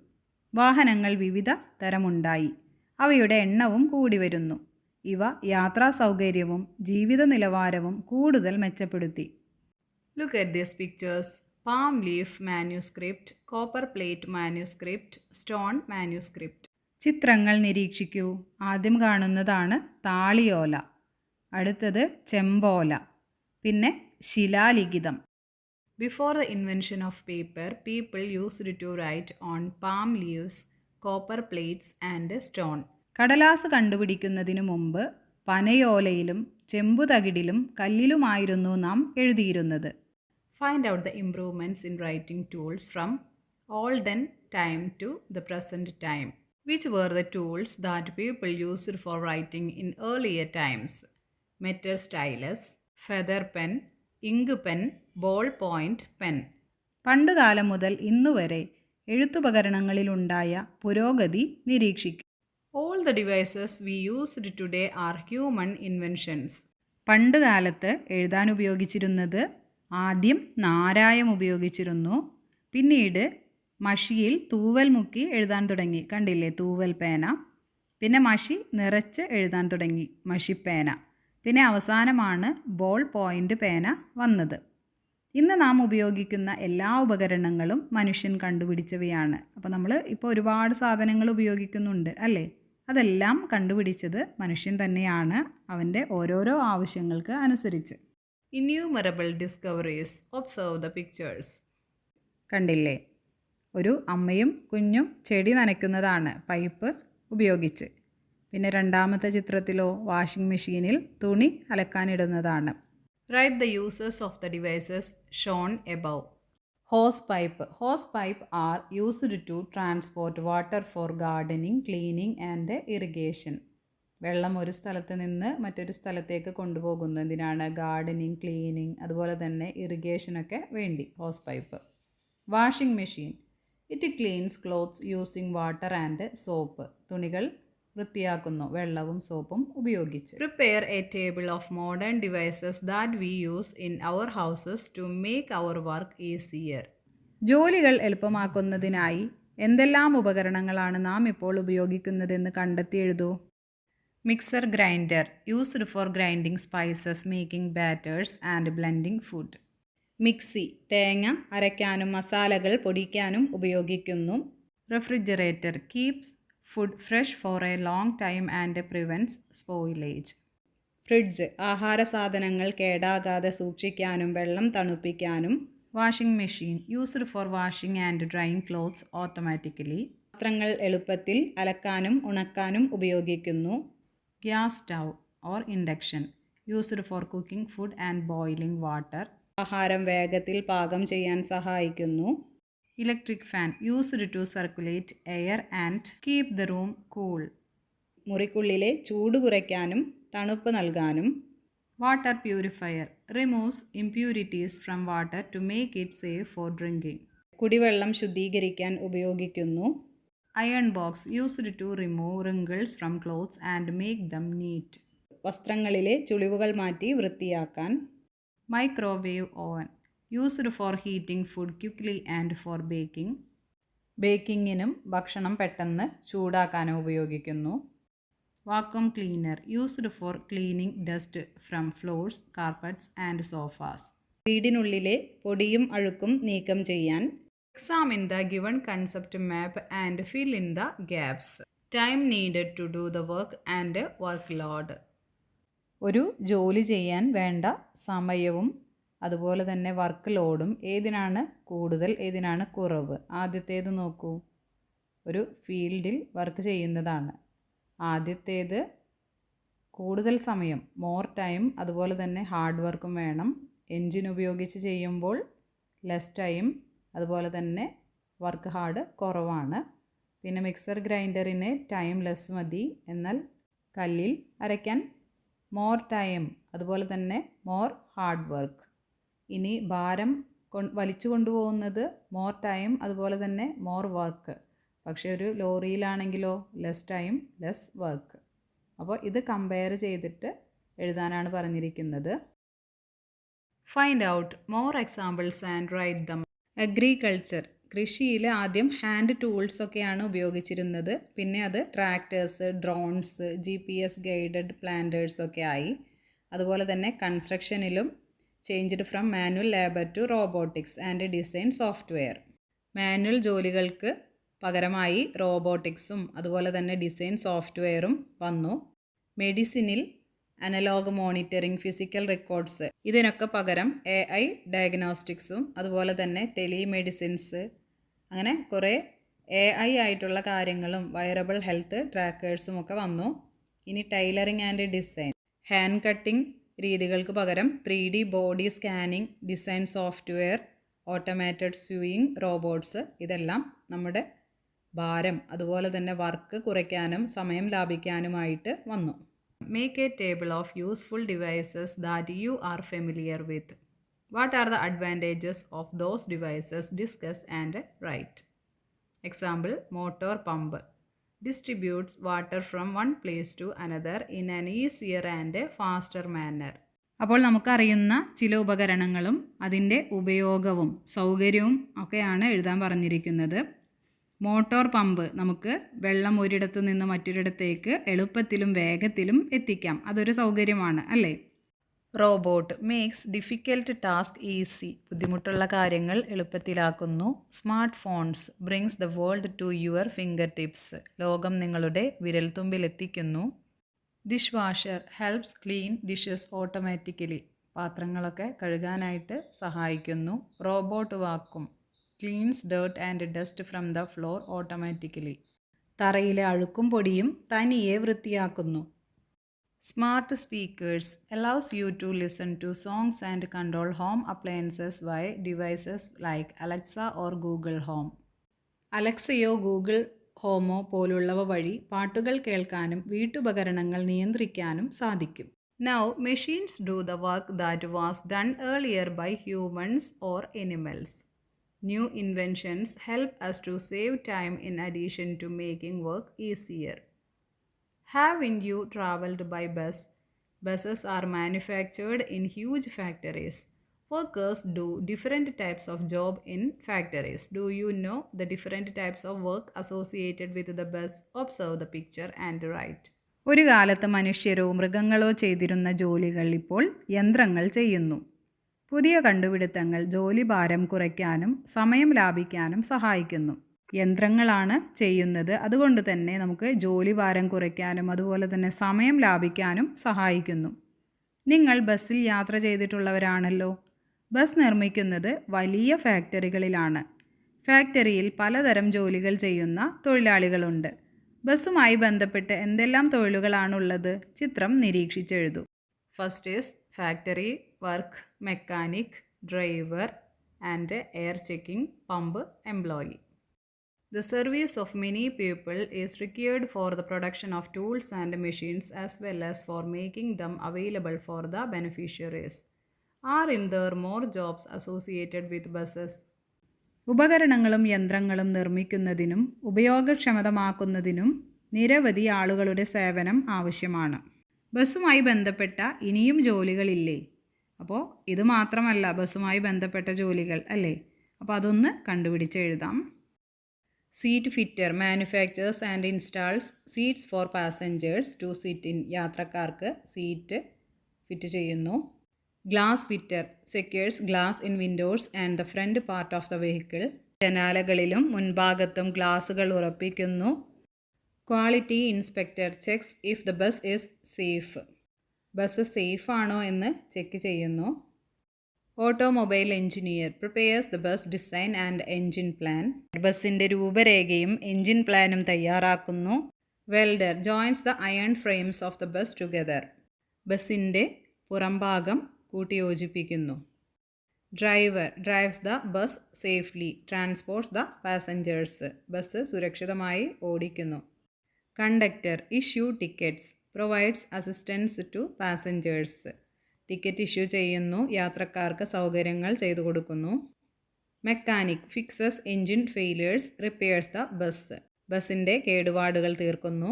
വാഹനങ്ങൾ വിവിധ തരമുണ്ടായി. അവയുടെ എണ്ണവും കൂടി വരുന്നു. ഇവ യാത്രാ സൗകര്യവും ജീവിത നിലവാരവും കൂടുതൽ മെച്ചപ്പെടുത്തി. Look at these pictures. Palm leaf manuscript, copper plate manuscript, stone manuscript. ചിത്രങ്ങൾ നിരീക്ഷിക്കൂ. ആദ്യം കാണുന്നതാണ് താളിയോല, അടുത്തത് ചെമ്പോല, പിന്നെ ശിലാലിഖിതം. Before the invention of paper, people used to write on palm leaves, copper plates and stone. കടലാസ് കണ്ടുപിടിക്കുന്നതിനു മുമ്പ് പനയോലയിലും ചെമ്പുതകിടിലും കല്ലിലുമായിരുന്നു നാം എഴുതിയിരുന്നത്. Find out the improvements in writing tools from olden time to the present time. Which were the tools that people used for writing in earlier times? Metal stylus, feather pen, ink pen, ball point pen. പണ്ടുകാലം മുതൽ ഇന്നുവരെ എഴുത്തുപകരണങ്ങളിലുണ്ടായ പുരോഗതി നിരീക്ഷിക്കും. All the devices we used today are human inventions. പണ്ടുകാലത്ത് എഴുതാൻ ഉപയോഗിച്ചിരുന്നത് ആദ്യം നാരായം ഉപയോഗിച്ചിരുന്നു. പിന്നീട് മഷിയിൽ തൂവൽ മുക്കി എഴുതാൻ തുടങ്ങി. കണ്ടില്ലേ, തൂവൽ പേന. പിന്നെ മഷി നിറച്ച് എഴുതാൻ തുടങ്ങി, മഷിപ്പേന. പിന്നെ അവസാനമാണ് ബോൾ പോയിൻ്റ് പേന വന്നത്. ഇന്ന് നാം ഉപയോഗിക്കുന്ന എല്ലാ ഉപകരണങ്ങളും മനുഷ്യൻ കണ്ടുപിടിച്ചവയാണ്. അപ്പോൾ നമ്മൾ ഇപ്പോൾ ഒരുപാട് സാധനങ്ങൾ ഉപയോഗിക്കുന്നുണ്ട് അല്ലേ? അതെല്ലാം കണ്ടുപിടിച്ചത് മനുഷ്യൻ തന്നെയാണ്, അവൻ്റെ ഓരോരോ ആവശ്യങ്ങൾക്ക് അനുസരിച്ച്. Innumerable discoveries. Observe the pictures. കണ്ടില്ലേ, ഒരു അമ്മയും കുഞ്ഞും ചെടി നനയ്ക്കുന്നതാണ് പൈപ്പ് ഉപയോഗിച്ച്. പിന്നെ രണ്ടാമത്തെ ചിത്രത്തിലോ വാഷിംഗ് മെഷീനിൽ തുണി അലക്കാനിടുന്നതാണ്. Write the uses of the devices shown above. Hose pipe. Hose pipe are used to transport water for gardening, cleaning and irrigation. വെള്ളം ഒരു സ്ഥലത്ത് നിന്ന് മറ്റൊരു സ്ഥലത്തേക്ക് കൊണ്ടുപോകുന്നതിനാണ് ഗാർഡനിങ്, ക്ലീനിങ്, അതുപോലെ തന്നെ ഇറിഗേഷനൊക്കെ വേണ്ടി hose pipe. Washing machine. It cleans clothes using water and soap. തുണികൾ വൃത്തിയാക്കുന്നു വെള്ളവും സോപ്പും ഉപയോഗിച്ച്. Prepare a table of modern devices that we use in our houses to make our work easier. ജോലികൾ എളുപ്പമാക്കുന്നതിനായി എന്തെല്ലാം ഉപകരണങ്ങളാണ് നാം ഇപ്പോൾ ഉപയോഗിക്കുന്നതെന്ന് കണ്ടെത്തി എഴുതൂ. Mixer grinder, used for grinding spices, making batters and blending food. Mixie, തേങ്ങ അരയ്ക്കാനും മസാലകൾ പൊടിക്കാനും ഉപയോഗിക്കുന്നു. Refrigerator, keeps food fresh for a long time and prevents spoilage. Fridge, ആഹാര സാധനങ്ങൾ കേടാകാതെ സൂക്ഷിക്കാനും വെള്ളം തണുപ്പിക്കാനും. Washing machine, used for washing and drying clothes automatically. പാത്രങ്ങൾ എളുപ്പത്തിൽ അലക്കാനും ഉണക്കാനും ഉപയോഗിക്കുന്നു. Gas stove or induction, used for cooking food and boiling water. ആഹാരം വേഗത്തിൽ പാകം ചെയ്യാൻ സഹായിക്കുന്നു. Electric fan, used to circulate air and keep the room cool. മുറിക്കുള്ളിലെ ചൂട് കുറയ്ക്കാനും തണുപ്പ് നൽകാനും. Water purifier, removes impurities from water to make it safe for drinking. കുടിവെള്ളം ശുദ്ധീകരിക്കാൻ ഉപയോഗിക്കുന്നു. Iron box, used to remove wrinkles from clothes and make them neat. വസ്ത്രങ്ങളിലെ ചുളിവുകൾ മാറ്റി വൃത്തിയാക്കാൻ. Microwave oven, used for heating food quickly and for baking. ബേക്കിങ്ങിനും ഭക്ഷണം പെട്ടെന്ന് ചൂടാക്കാനും ഉപയോഗിക്കുന്നു. Vacuum cleaner, used for cleaning dust from floors, carpets and sofas. വീടിനുള്ളിലെ പൊടിയും അഴുക്കും നീക്കം ചെയ്യാൻ. Examine the given concept map and fill in the gaps. Time needed to do the work and workload. ഒരു ജോലി ചെയ്യാൻ വേണ്ട സമയവും അതുപോലെ തന്നെ വർക്ക് ലോഡും ഏതിനാണ് കൂടുതൽ ഏതിനാണ് കുറവ്? ആദ്യത്തേത് നോക്കൂ, ഒരു ഫീൽഡിൽ വർക്ക് ചെയ്യുന്നതാണ്. ആദ്യത്തേത് കൂടുതൽ സമയം, മോർ ടൈം, അതുപോലെ തന്നെ ഹാർഡ് വർക്കും വേണം. എൻജിൻ ഉപയോഗിച്ച് ചെയ്യുമ്പോൾ ലെസ് ടൈം, അതുപോലെ തന്നെ വർക്ക് ഹാർഡ് കുറവാണ്. പിന്നെ മിക്സർ ഗ്രൈൻഡറിന് ടൈം ലെസ് മതി, എന്നാൽ കല്ലിൽ അരയ്ക്കാൻ മോർ ടൈം, അതുപോലെ തന്നെ മോർ ഹാർഡ് വർക്ക്. ഇനി ഭാരം വലിച്ചു കൊണ്ടുപോകുന്നത് മോർ ടൈം, അതുപോലെ തന്നെ മോർ വർക്ക്. പക്ഷേ ഒരു ലോറിയിലാണെങ്കിലോ ലെസ് ടൈം ലെസ് വർക്ക്. അപ്പോൾ ഇത് കമ്പയർ ചെയ്തിട്ട് എഴുതാനാണ് പറഞ്ഞിരിക്കുന്നത്. Find out more examples and write them. Agriculture, കൃഷിയിൽ ആദ്യം ഹാൻഡ് ടൂൾസ് ഒക്കെയാണ് ഉപയോഗിച്ചിരുന്നത്. പിന്നെ അത് tractors, drones, GPS guided planters ഒക്കെ ആയി. അതുപോലെ തന്നെ കൺസ്ട്രക്ഷനിലും changed from manual labour to robotics and design software. Manual ജോലികൾക്ക് പകരമായി റോബോട്ടിക്സും അതുപോലെ തന്നെ ഡിസൈൻ സോഫ്റ്റ്വെയറും വന്നു. മെഡിസിനിൽ അനലോഗ് മോണിറ്ററിംഗ്, ഫിസിക്കൽ റെക്കോർഡ്സ്, ഇതിനൊക്കെ പകരം AI ഡയഗ്നോസ്റ്റിക്സും അതുപോലെ തന്നെ ടെലിമെഡിസിൻസ്, അങ്ങനെ കുറേ AI ആയിട്ടുള്ള കാര്യങ്ങളും വയറബിൾ ഹെൽത്ത് ട്രാക്കേഴ്സും ഒക്കെ വന്നു. ഇനി tailoring and design, hand cutting രീതികൾക്ക് പകരം 3D body scanning, design software, automated sewing robots, ഇതെല്ലാം നമ്മുടെ ഭാരം അതുപോലെ തന്നെ വർക്ക് കുറയ്ക്കാനും സമയം ലാഭിക്കാനുമായിട്ട് വന്നു. Make a table of useful devices that you are familiar with. What are the advantages of those devices? Discuss and write. Example, motor pump distributes water from one place to another in an easier and faster manner. അപ്പോൾ നമുക്കറിയുന്ന ചില ഉപകരണങ്ങളും അതിൻ്റെ ഉപയോഗവും സൗകര്യവും ഒക്കെയാണ് എഴുതാൻ പറഞ്ഞിരിക്കുന്നത്. മോട്ടോർ പമ്പ്, നമുക്ക് വെള്ളം ഒരിടത്തു നിന്ന് മറ്റൊരിടത്തേക്ക് എളുപ്പത്തിലും വേഗത്തിലും എത്തിക്കാം, അതൊരു സൗകര്യമാണ് അല്ലേ. Robot makes difficult task easy, ബുദ്ധിമുട്ടുള്ള കാര്യങ്ങൾ എളുപ്പത്തിലാക്കുന്നു. Smart phones brings the world to your fingertips, ലോകം നിങ്ങളുടെ വിരൽത്തുമ്പിലെത്തിക്കുന്നു. Dish washer helps clean dishes automatically, പാത്രങ്ങളൊക്കെ കഴുകാനായിട്ട് സഹായിക്കുന്നു. Robot vacuum cleans dirt and dust from the floor automatically, തറയിലെ അഴുക്കും പൊടിയും തനിയെ വൃത്തിയാക്കുന്നു. Smart speakers allows you to listen to songs and control home appliances via devices like Alexa or Google Home. അലക്സയോ Google ഹോമോ പോലുള്ളവ വഴി പാട്ടുകൾ കേൾക്കാനും വീട്ടുപകരണങ്ങൾ നിയന്ത്രിക്കാനും സാധിക്കും. Now machines do the work that was done earlier by humans or animals. New inventions help us to save time in addition to making work easier. Haven't you traveled by bus? Buses are manufactured in huge factories. Workers do different types of job in factories. Do you know the different types of work associated with the bus? Observe the picture and write. ഒരു കാലത്ത് മനുഷ്യരോ മൃഗങ്ങളോ ചെയ്തിരുന്ന ജോലികൾ ഇപ്പോൾ യന്ത്രങ്ങൾ ചെയ്യുന്നു. പുതിയ കണ്ടുപിടുത്തങ്ങൾ ജോലിഭാരം കുറയ്ക്കാനും സമയം ലാഭിക്കാനും സഹായിക്കുന്നു. യന്ത്രങ്ങളാണ് ചെയ്യുന്നത്, അതുകൊണ്ട് തന്നെ നമുക്ക് ജോലിഭാരം കുറയ്ക്കാനും അതുപോലെ തന്നെ സമയം ലാഭിക്കാനും സഹായിക്കുന്നു. നിങ്ങൾ ബസ്സിൽ യാത്ര ചെയ്തിട്ടുള്ളവരാണല്ലോ. ബസ് നിർമ്മിക്കുന്നത് വലിയ ഫാക്ടറികളിലാണ്. ഫാക്ടറിയിൽ പലതരം ജോലികൾ ചെയ്യുന്ന തൊഴിലാളികളുണ്ട്. ബസ്സുമായി ബന്ധപ്പെട്ട് എന്തെല്ലാം തൊഴിലുകളാണുള്ളത്? ചിത്രം നിരീക്ഷിച്ചെഴുതൂ. First is factory work, mechanic, driver and air checking, pump employee. The service of many people is required for the production of tools and machines as well as for making them available for the beneficiaries. Aren't there more jobs associated with buses? ഉപകരണങ്ങളും യന്ത്രങ്ങളും നിർമ്മിക്കുന്നതിനും ഉപയോഗക്ഷമതമാക്കുന്നതിനും നിരവധി ആളുകളുടെ സേവനം ആവശ്യമാണ്. ബസ്സുമായി ബന്ധപ്പെട്ട ഇനിയും ജോലികളില്ലേ? അപ്പോൾ ഇത് മാത്രമല്ല ബസ്സുമായി ബന്ധപ്പെട്ട ജോലികൾ അല്ലേ? അപ്പോൾ അതൊന്ന് കണ്ടുപിടിച്ച് എഴുതാം. Seat fitter manufactures and installs seats for passengers to sit in, യാത്രക്കാർക്ക് സീറ്റ് ഫിറ്റ് ചെയ്യുന്നു. Glass fitter secures glass in windows and the front part of the vehicle, ജനാലകളിലും മുൻഭാഗത്തും ഗ്ലാസുകൾ ഉറപ്പിക്കുന്നു. Quality inspector checks if the bus is safe, bus safe ആണോ എന്ന് check ചെയ്യുന്നു. Automobile engineer prepares the bus design and engine plan, ബസ്സിൻ്റെ രൂപരേഖയും engine പ്ലാനും തയ്യാറാക്കുന്നു. Welder joins the iron frames of the bus together, ബസ്സിൻ്റെ പുറംഭാഗം കൂട്ടിയോജിപ്പിക്കുന്നു. Driver drives the bus safely, transports the passengers, bus സുരക്ഷിതമായി ഓടിക്കുന്നു. Conductor issue tickets, provides assistance to passengers, ticket issue ചെയ്യുന്നു, യാത്രക്കാർക്ക് സൗകര്യങ്ങൾ ചെയ്തു കൊടുക്കുന്നു. Mechanic fixes engine failures, repairs the bus, ബസ്സിൻ്റെ കേടുപാടുകൾ തീർക്കുന്നു.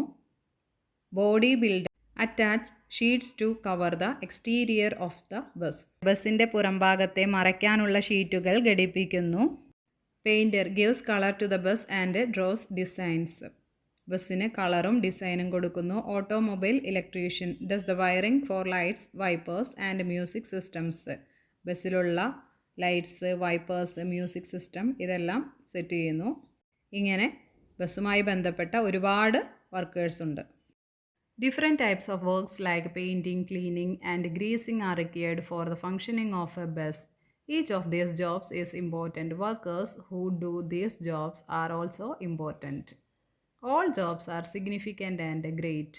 Body builder attach sheets to cover the exterior of the bus, ബസ്സിൻ്റെ പുറംഭാഗത്തെ മറയ്ക്കാനുള്ള ഷീറ്റുകൾ ഘടിപ്പിക്കുന്നു. Painter gives colour to the bus and draws designs, ബസ്സിന് കളറും ഡിസൈനും കൊടുക്കുന്നു. Automobile electrician does the wiring for lights, wipers and music systems, ബസ്സിലുള്ള ലൈറ്റ്സ്, വൈപ്പേഴ്സ്, മ്യൂസിക് സിസ്റ്റം ഇതെല്ലാം സെറ്റ് ചെയ്യുന്നു. ഇങ്ങനെ ബസ്സുമായി ബന്ധപ്പെട്ട ഒരുപാട് വർക്കേഴ്സ് ഉണ്ട്. Different types of works like painting, cleaning and greasing are required for the functioning of a bus. Each of these jobs is important. Workers who do these jobs are also important. All jobs are significant and great,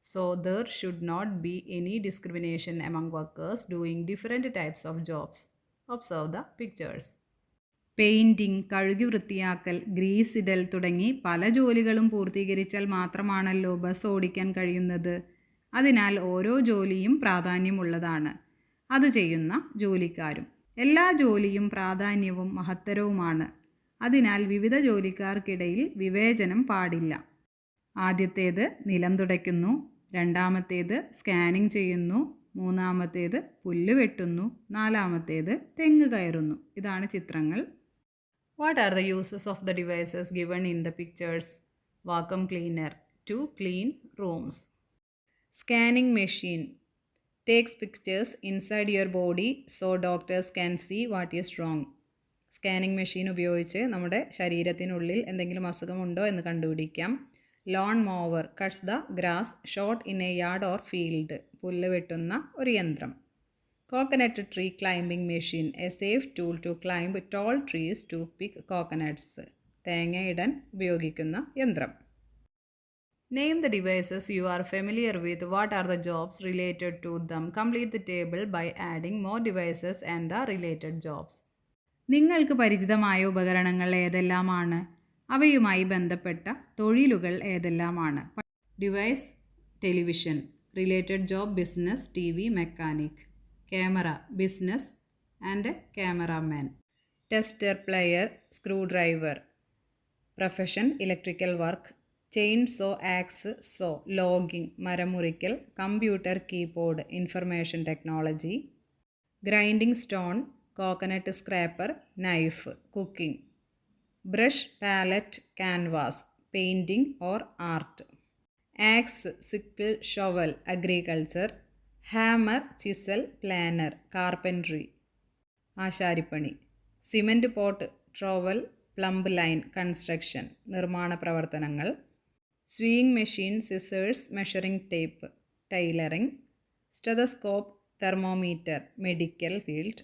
so there should not be any discrimination among workers doing different types of jobs. Observe the pictures. Painting, കഴുകി വൃത്തിയാക്കൽ, Greece ഇടൽ തുടങ്ങി പല ജോലികളും പൂർത്തീകരിച്ചാൽ മാത്രമാണല്ലോ bus ഓടിക്കാൻ കഴിയുന്നത്. അതിനാൽ ഓരോ ജോലിയും പ്രാധാന്യമുള്ളതാണ്, അത് ചെയ്യുന്ന ജോലിക്കാരും. എല്ലാ ജോലിയും പ്രാധാന്യവും മഹത്തരവുമാണ്. അതിനാൽ വിവിധ ജോലിക്കാർക്കിടയിൽ വിവേചനം പാടില്ല. ആദ്യത്തേത് നിലം തുടയ്ക്കുന്നു, രണ്ടാമത്തേത് സ്കാനിങ് ചെയ്യുന്നു, മൂന്നാമത്തേത് പുല്ല് വെട്ടുന്നു, നാലാമത്തേത് തെങ്ങ് കയറുന്നു. ഇതാണ് ചിത്രങ്ങൾ. What are the uses of the devices given in the pictures? Vacuum cleaner to clean rooms. Scanning machine takes pictures inside your body so doctors can see what is wrong. Scanning machine ഉപയോഗിച്ച് നമ്മുടെ ശരീരത്തിനുള്ളിൽ എന്തെങ്കിലും അസുഖമുണ്ടോ എന്ന് കണ്ടുപിടിക്കാം. Lawn mower cuts the grass short in a yard or field, പുല്ല് വെട്ടുന്ന ഒരു യന്ത്രം. Coconut tree climbing machine, a safe tool to climb tall trees to pick coconuts, തേങ്ങയിടാൻ ഉപയോഗിക്കുന്ന യന്ത്രം. Name the devices you are familiar with. What are the jobs related to them? Complete the table by adding more devices and the related jobs. നിങ്ങൾക്ക് പരിചിതമായ ഉപകരണങ്ങൾ ഏതെല്ലാമാണ്? അവയുമായി ബന്ധപ്പെട്ട തൊഴിലുകൾ ഏതെല്ലാമാണ്? Device television, related job business, T V, mechanic. Camera business and cameraman. Tester plier, screwdriver. Profession electrical work. Chainsaw, axe saw, logging മരം മുറിക്കൽ. Computer keyboard, information technology. Grinding stone, coconut scraper, knife, cooking. Brush, palette, canvas, painting or art. Axe, sickle, shovel, agriculture. Hammer, chisel, planer, carpentry, ആശാരിപ്പണി. Cement pot, trowel, plumb line, construction, നിർമ്മാണ പ്രവർത്തനങ്ങൾ. Sewing machine, scissors, measuring tape, tailoring. Stethoscope, thermometer, medical field.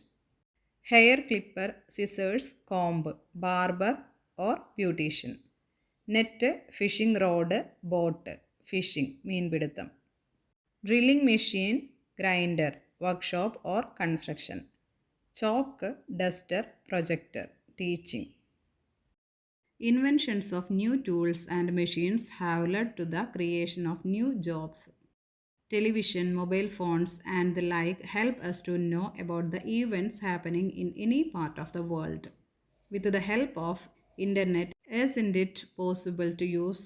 Hair clipper, scissors, comb, barber or beautician. Net, fishing rod, boat, fishing, മീൻപിടുത്തം. Drilling machine, grinder, workshop or construction. Chalk, duster, projector, teaching. Inventions of new tools and machines have led to the creation of new jobs. Television, mobile phones, and the like help us to know about the events happening in any part of the world. With the help of internet, isn't it possible to use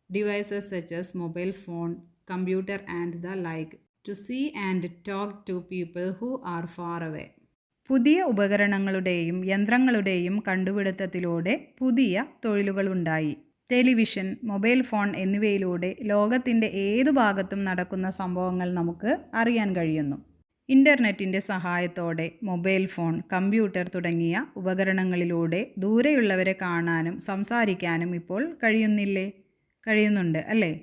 devices such as mobile phone, computer, and the like to see and talk to people who are far away? പുതിയ ഉപകരണങ്ങളുടെയും യന്ത്രങ്ങളുടെയും കണ്ടുപിടുത്തത്തിലൂടെ പുതിയ തൊഴിലുകളുണ്ടായി. Television, mobile phone എന്നിവയിലൂടെ ലോകത്തിൻ്റെ ഏതു ഭാഗത്തും നടക്കുന്ന സംഭവങ്ങൾ നമുക്ക് അറിയാൻ കഴിയുന്നു. ഇൻ്റർനെറ്റിൻ്റെ സഹായത്തോടെ മൊബൈൽ ഫോൺ, കമ്പ്യൂട്ടർ തുടങ്ങിയ ഉപകരണങ്ങളിലൂടെ ദൂരെയുള്ളവരെ കാണാനും സംസാരിക്കാനും ഇപ്പോൾ കഴിയുന്നുണ്ട് അല്ലേ?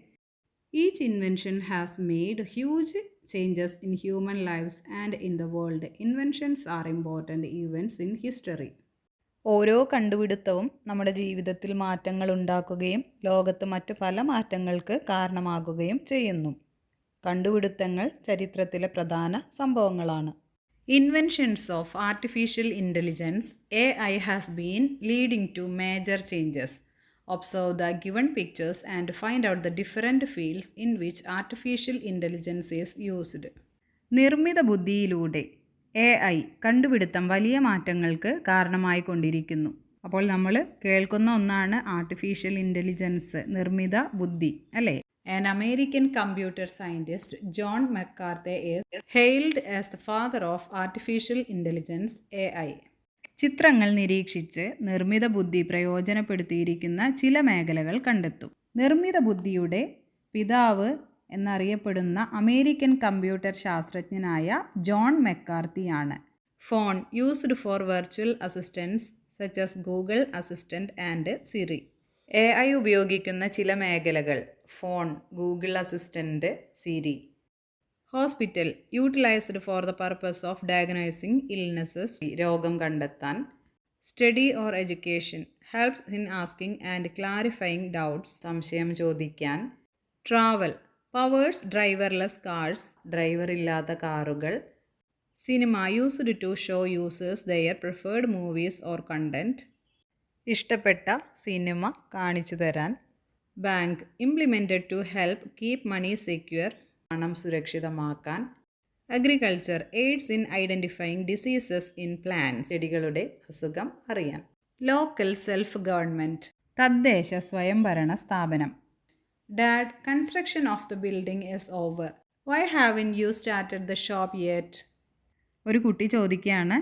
Each invention has made huge changes in human lives and in the world. Inventions are important events in history. ഓരോ കണ്ടുപിടുത്തവും നമ്മുടെ ജീവിതത്തിൽ മാറ്റങ്ങൾ ഉണ്ടാക്കുകയും ലോകത്ത് മറ്റു പല മാറ്റങ്ങൾക്ക് കാരണമാകുകയും ചെയ്യുന്നു. കണ്ടുപിടുത്തങ്ങൾ ചരിത്രത്തിലെ പ്രധാന സംഭവങ്ങളാണ്. Inventions of artificial intelligence (AI) has been leading to major changes. Observe the given pictures and find out the different fields in which artificial intelligence is used. നിർമ്മിത ബുദ്ധിയിലൂടെ AI കണ്ടുപിടുത്തം വലിയ മാറ്റങ്ങൾക്ക് കാരണമായിക്കൊണ്ടിരിക്കുന്നു. അപ്പോൾ നമ്മൾ കേൾക്കുന്ന ഒന്നാണ് ആർട്ടിഫിഷ്യൽ ഇൻ്റലിജൻസ്, നിർമ്മിത ബുദ്ധി, അല്ലേ? An American computer scientist, John McCarthy, is hailed as the father of artificial intelligence, AI. ചിത്രങ്ങൾ നിരീക്ഷിച്ച് നിർമ്മിത ബുദ്ധി പ്രയോജനപ്പെടുത്തിയിരിക്കുന്ന ചില മേഖലകൾ കണ്ടെത്തും. നിർമ്മിത ബുദ്ധിയുടെ പിതാവ് എന്നറിയപ്പെടുന്ന അമേരിക്കൻ കമ്പ്യൂട്ടർ ശാസ്ത്രജ്ഞനായ ജോൺ മെക്കാർത്തിയാണ്. Phone used for virtual assistance such as Google Assistant and Siri. AI ഉപയോഗിക്കുന്ന ചില മേഖലകൾ: phone, Google Assistant, Siri. Hospital utilized for the purpose of diagnosing illnesses, രോഗം കണ്ടെത്താൻ. Study or education helps in asking and clarifying doubts, സംശയം ചോദിക്കാൻ. Travel powers driverless cars, ഡ്രൈവറില്ലാത്ത കാറുകൾ. Cinema used to show users their preferred movies or content, ഇഷ്ടപ്പെട്ട cinema കാണിച്ചു തരാൻ. Bank implemented to help keep money secure, പണം സുരക്ഷിതമാക്കാൻ. Agriculture aids in identifying diseases in plants, ചെടികളുടെ അസുഖം അറിയാൻ. ലോക്കൽ സെൽഫ് ഗവൺമെൻറ്, തദ്ദേശ സ്വയംഭരണ സ്ഥാപനം. Dad, construction of the building is over, why haven't you started the shop yet? ഒരു കുട്ടി ചോദിക്കുകയാണ്,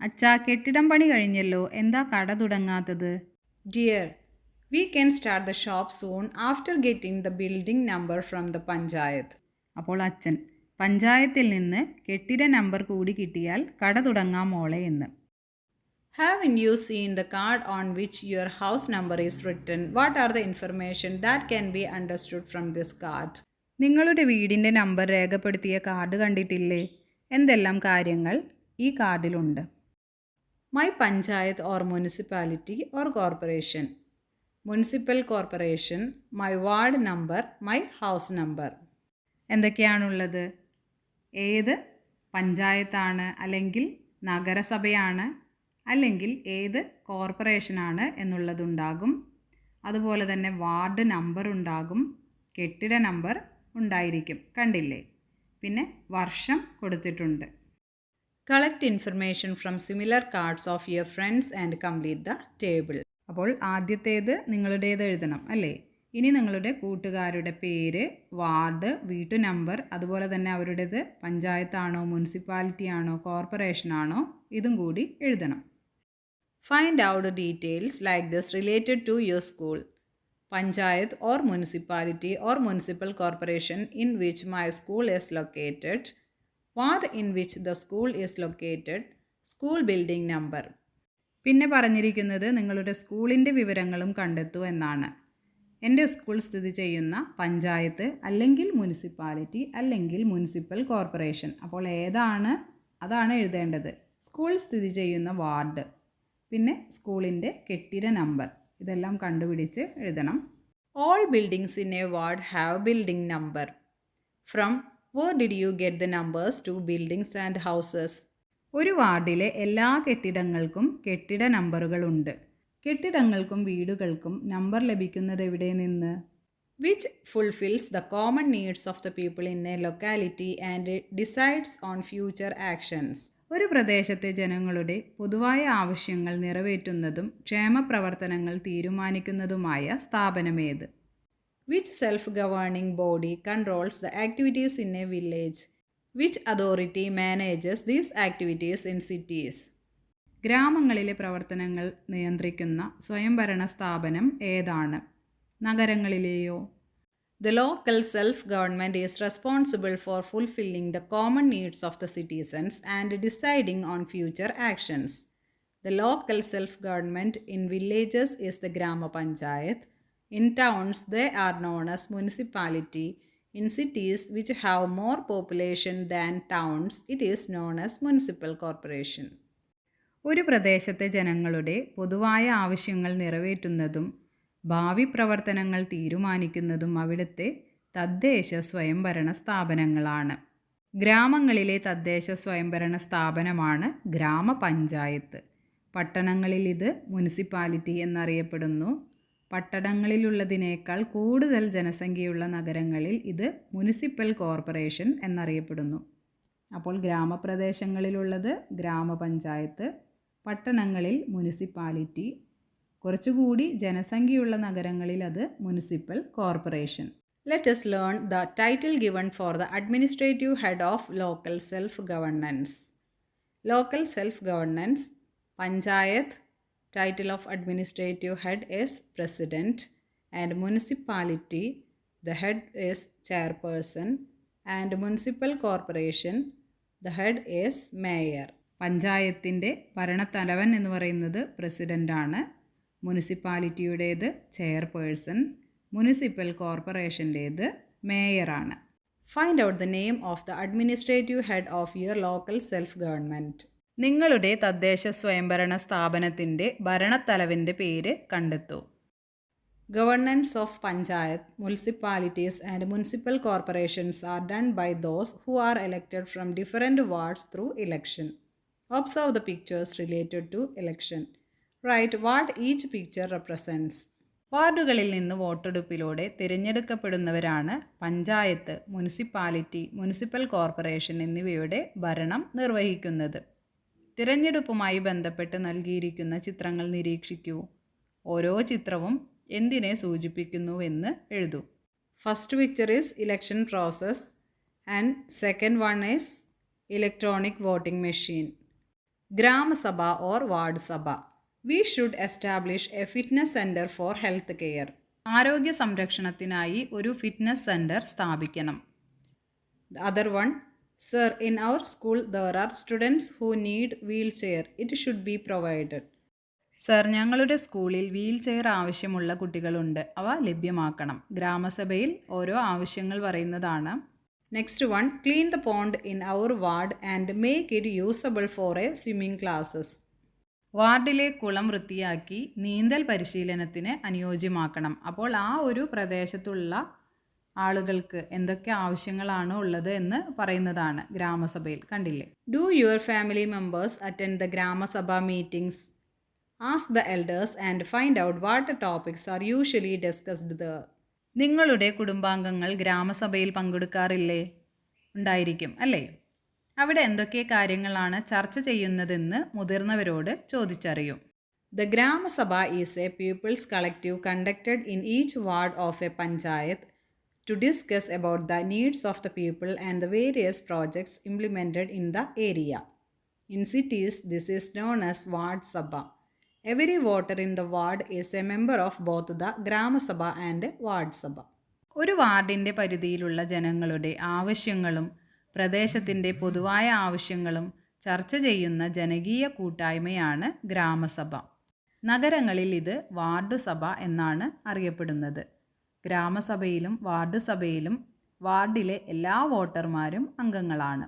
അച്ഛാ കെട്ടിടം പണി കഴിഞ്ഞല്ലോ, എന്താ കട തുടങ്ങാത്തത്? Dear, we can start the shop soon after getting the building number from the panchayat. അപ്പോൾ അച്ഛൻ, പഞ്ചായത്തിൽ നിന്ന് കെട്ടിട നമ്പർ കൂടി കിട്ടിയാൽ കട തുടങ്ങാം മോളെ എന്ന്. Haven't you seen the card on which your house number is written? What are the information that can be understood from this card? നിങ്ങളുടെ വീടിൻ്റെ നമ്പർ രേഖപ്പെടുത്തിയ കാർഡ് കണ്ടിട്ടില്ലേ? എന്തെല്ലാം കാര്യങ്ങൾ ഈ കാർഡിലുണ്ട്? My panchayat or municipality or corporation. Municipal corporation, my ward number, my house number. എന്തൊക്കെയാണുള്ളത്? ഏത് പഞ്ചായത്താണ്, അല്ലെങ്കിൽ നഗരസഭയാണ്, അല്ലെങ്കിൽ ഏത് കോർപ്പറേഷനാണ് എന്നുള്ളതുണ്ടാകും. അതുപോലെ തന്നെ വാർഡ് നമ്പർ ഉണ്ടാകും, കെട്ടിട നമ്പർ ഉണ്ടായിരിക്കും, കണ്ടില്ലേ? പിന്നെ വർഷം കൊടുത്തിട്ടുണ്ട്. Collect information from similar cards of your friends and complete the table. അപ്പോൾ ആദ്യത്തേത് നിങ്ങളുടേത് എഴുതണം, അല്ലേ? ഇനി നിങ്ങളുടെ കൂട്ടുകാരുടെ പേര്, വാർഡ്, വീട്ടു നമ്പർ, അതുപോലെ തന്നെ അവരുടേത് പഞ്ചായത്താണോ, മുനിസിപ്പാലിറ്റി ആണോ, കോർപ്പറേഷൻ ആണോ, ഇതും കൂടി എഴുതണം. Find out details like this related to your school. Panchayat or municipality or municipal corporation in which my school is located. Ward in which the school is located. School building number. പിന്നെ പറഞ്ഞിരിക്കുന്നത് നിങ്ങളുടെ സ്കൂളിൻ്റെ വിവരങ്ങളും കണ്ടെത്തൂ എന്നാണ്. എൻ്റെ സ്കൂൾ സ്ഥിതി ചെയ്യുന്ന പഞ്ചായത്ത് അല്ലെങ്കിൽ മുനിസിപ്പാലിറ്റി അല്ലെങ്കിൽ മുനിസിപ്പൽ കോർപ്പറേഷൻ. അപ്പോൾ ഏതാണ് അതാണ് എഴുതേണ്ടത്. സ്കൂൾ സ്ഥിതി ചെയ്യുന്ന വാർഡ്, പിന്നെ സ്കൂളിൻ്റെ കെട്ടിട നമ്പർ, ഇതെല്ലാം കണ്ടുപിടിച്ച് എഴുതണം. All buildings in A ward have building number. From where did you get the numbers to buildings and houses? ഒരു വാർഡിലെ എല്ലാ കെട്ടിടങ്ങൾക്കും കെട്ടിട നമ്പറുകളുണ്ട്. കെട്ടിടങ്ങൾക്കും വീടുകൾക്കും നമ്പർ ലഭിക്കുന്നത് എവിടെ നിന്ന്? Which fulfills the common needs of the people in a locality and decides on future actions. ഒരു പ്രദേശത്തെ ജനങ്ങളുടെ പൊതുവായ ആവശ്യങ്ങൾ നിറവേറ്റുന്നതും ക്ഷേമപ്രവർത്തനങ്ങൾ തീരുമാനിക്കുന്നതുമായ സ്ഥാപനമേത്? Which self-governing body controls the activities in a village? Which authority manages these activities in cities? ഗ്രാമങ്ങളിലെ പ്രവർത്തനങ്ങൾ നിയന്ത്രിക്കുന്ന സ്വയംഭരണ സ്ഥാപനം ഏതാണ്? നഗരങ്ങളിലെയോ? The local self-government is responsible for fulfilling the common needs of the citizens and deciding on future actions. The local self-government in villages is the Grama Panchayat. In towns, they are known as municipality. In cities which have more population than towns, it is known as municipal corporation. ഒരു പ്രദേശത്തെ ജനങ്ങളുടെ പൊതുവായ ആവശ്യങ്ങൾ നിറവേറ്റുന്നതും ഭാവി പ്രവർത്തനങ്ങൾ തീരുമാനിക്കുന്നതും അവിടുത്തെ തദ്ദേശ സ്വയംഭരണ സ്ഥാപനങ്ങളാണ്. ഗ്രാമങ്ങളിലെ തദ്ദേശ സ്വയംഭരണ സ്ഥാപനമാണ് ഗ്രാമപഞ്ചായത്ത്. പട്ടണങ്ങളിൽ ഇത് മുനിസിപ്പാലിറ്റി എന്നറിയപ്പെടുന്നു. പട്ടണങ്ങളിലുള്ളതിനേക്കാൾ കൂടുതൽ ജനസംഖ്യയുള്ള നഗരങ്ങളിൽ ഇത് മുനിസിപ്പൽ കോർപ്പറേഷൻ എന്നറിയപ്പെടുന്നു. അപ്പോൾ ഗ്രാമപ്രദേശങ്ങളിലുള്ളത് ഗ്രാമപഞ്ചായത്ത്, പട്ടണങ്ങളിൽ മുനിസിപ്പാലിറ്റി, കുറച്ചുകൂടി ജനസംഖ്യയുള്ള നഗരങ്ങളിൽ അത് municipal corporation. Let us learn the title given for the administrative head of local self-governance. Local self-governance, Panchayat, title of administrative head is President, and municipality, the head is Chairperson, and municipal corporation, the head is Mayor. പഞ്ചായത്തിൻ്റെ ഭരണത്തലവൻ എന്ന് പറയുന്നത് പ്രസിഡൻ്റാണ്, മുനിസിപ്പാലിറ്റിയുടേത് chairperson, municipal കോർപ്പറേഷൻ്റേത് മേയറാണ്. Find out the name of the administrative head of your local self government. നിങ്ങളുടെ തദ്ദേശ സ്വയംഭരണ സ്ഥാപനത്തിൻ്റെ ഭരണത്തലവൻ്റെ പേര് കണ്ടെത്തൂ. Governance of panchayat, municipalities and municipal corporations are done by those who are elected from different wards through election. Observe the pictures related to election. Write what each picture represents. വാർഡുകളിൽ നിന്ന് വോട്ടെടുപ്പിലൂടെ തിരഞ്ഞെടുക്കപ്പെടുന്നവരാണ് പഞ്ചായത്ത്, മുനിസിപ്പാലിറ്റി, മുനിസിപ്പൽ കോർപ്പറേഷൻ എന്നിവയുടെ ഭരണം നിർവഹിക്കുന്നത്. തിരഞ്ഞെടുപ്പുമായി ബന്ധപ്പെട്ട് നൽകിയിരിക്കുന്ന ചിത്രങ്ങൾ നിരീക്ഷിക്കൂ. ഓരോ ചിത്രവും എന്തിനെ സൂചിപ്പിക്കുന്നുവെന്ന് എഴുതൂ. First picture is election process and second one is electronic voting machine. Gram sabha or ward sabha. We should establish a fitness center for health care. ആരോഗ്യ സംരക്ഷണത്തിനായി ഒരു ഫിറ്റ്നസ് സെൻറ്റർ സ്ഥാപിക്കണം. The other one, sir, in our school there are students who need wheelchair. It should be provided. Sir, ഞങ്ങളുടെ സ്കൂളിൽ wheel chair ആവശ്യമുള്ള കുട്ടികളുണ്ട്, അവ ലഭ്യമാക്കണം. ഗ്രാമസഭയിൽ ഓരോ ആവശ്യങ്ങൾ പറയുന്നതാണ്. Next one, clean the pond in our ward and make it usable for a swimming classes. വാർഡിലെ കുളം വൃത്തിയാക്കി നീന്തൽ പരിശീലനത്തിന് അനുയോജ്യമാക്കണം. അപ്പോൾ ആ ഒരു പ്രദേശത്തുള്ള ആളുകൾക്ക് എന്തൊക്കെ ആവശ്യങ്ങളാണ് ഉള്ളത് എന്ന് പറയുന്നതാണ് ഗ്രാമസഭയിൽ. കണ്ടില്ലേ? Do your family members attend the grama sabha meetings? Ask the elders and find out what topics are usually discussed there. നിങ്ങളുടെ കുടുംബാംഗങ്ങൾ ഗ്രാമസഭയിൽ പങ്കെടുക്കാറില്ലേ? ഉണ്ടായിരിക്കും അല്ലേ? അവിടെ എന്തൊക്കെ കാര്യങ്ങളാണ് ചർച്ച ചെയ്യുന്നതെന്ന് മുതിർന്നവരോട് ചോദിച്ചറിയും. The gram sabha is a people's collective conducted in each ward of a panchayat to discuss about the needs of the people and the various projects implemented in the area. In cities this is known as ward sabha. Every voter in the ward is a member of both the gram sabha and ward sabha. ഒരു വാർഡിൻ്റെ പരിധിയിലുള്ള ജനങ്ങളുടെ ആവശ്യങ്ങളും പ്രദേശത്തിൻ്റെ പൊതുവായ ആവശ്യങ്ങളും ചർച്ച ചെയ്യുന്ന ജനകീയ കൂട്ടായ്മയാണ് ഗ്രാമസഭ. നഗരങ്ങളിൽ ഇത് വാർഡ് സഭ എന്നാണ് അറിയപ്പെടുന്നത്. ഗ്രാമസഭയിലും വാർഡ് സഭയിലും വാർഡിലെ എല്ലാ വോട്ടർമാരും അംഗങ്ങളാണ്.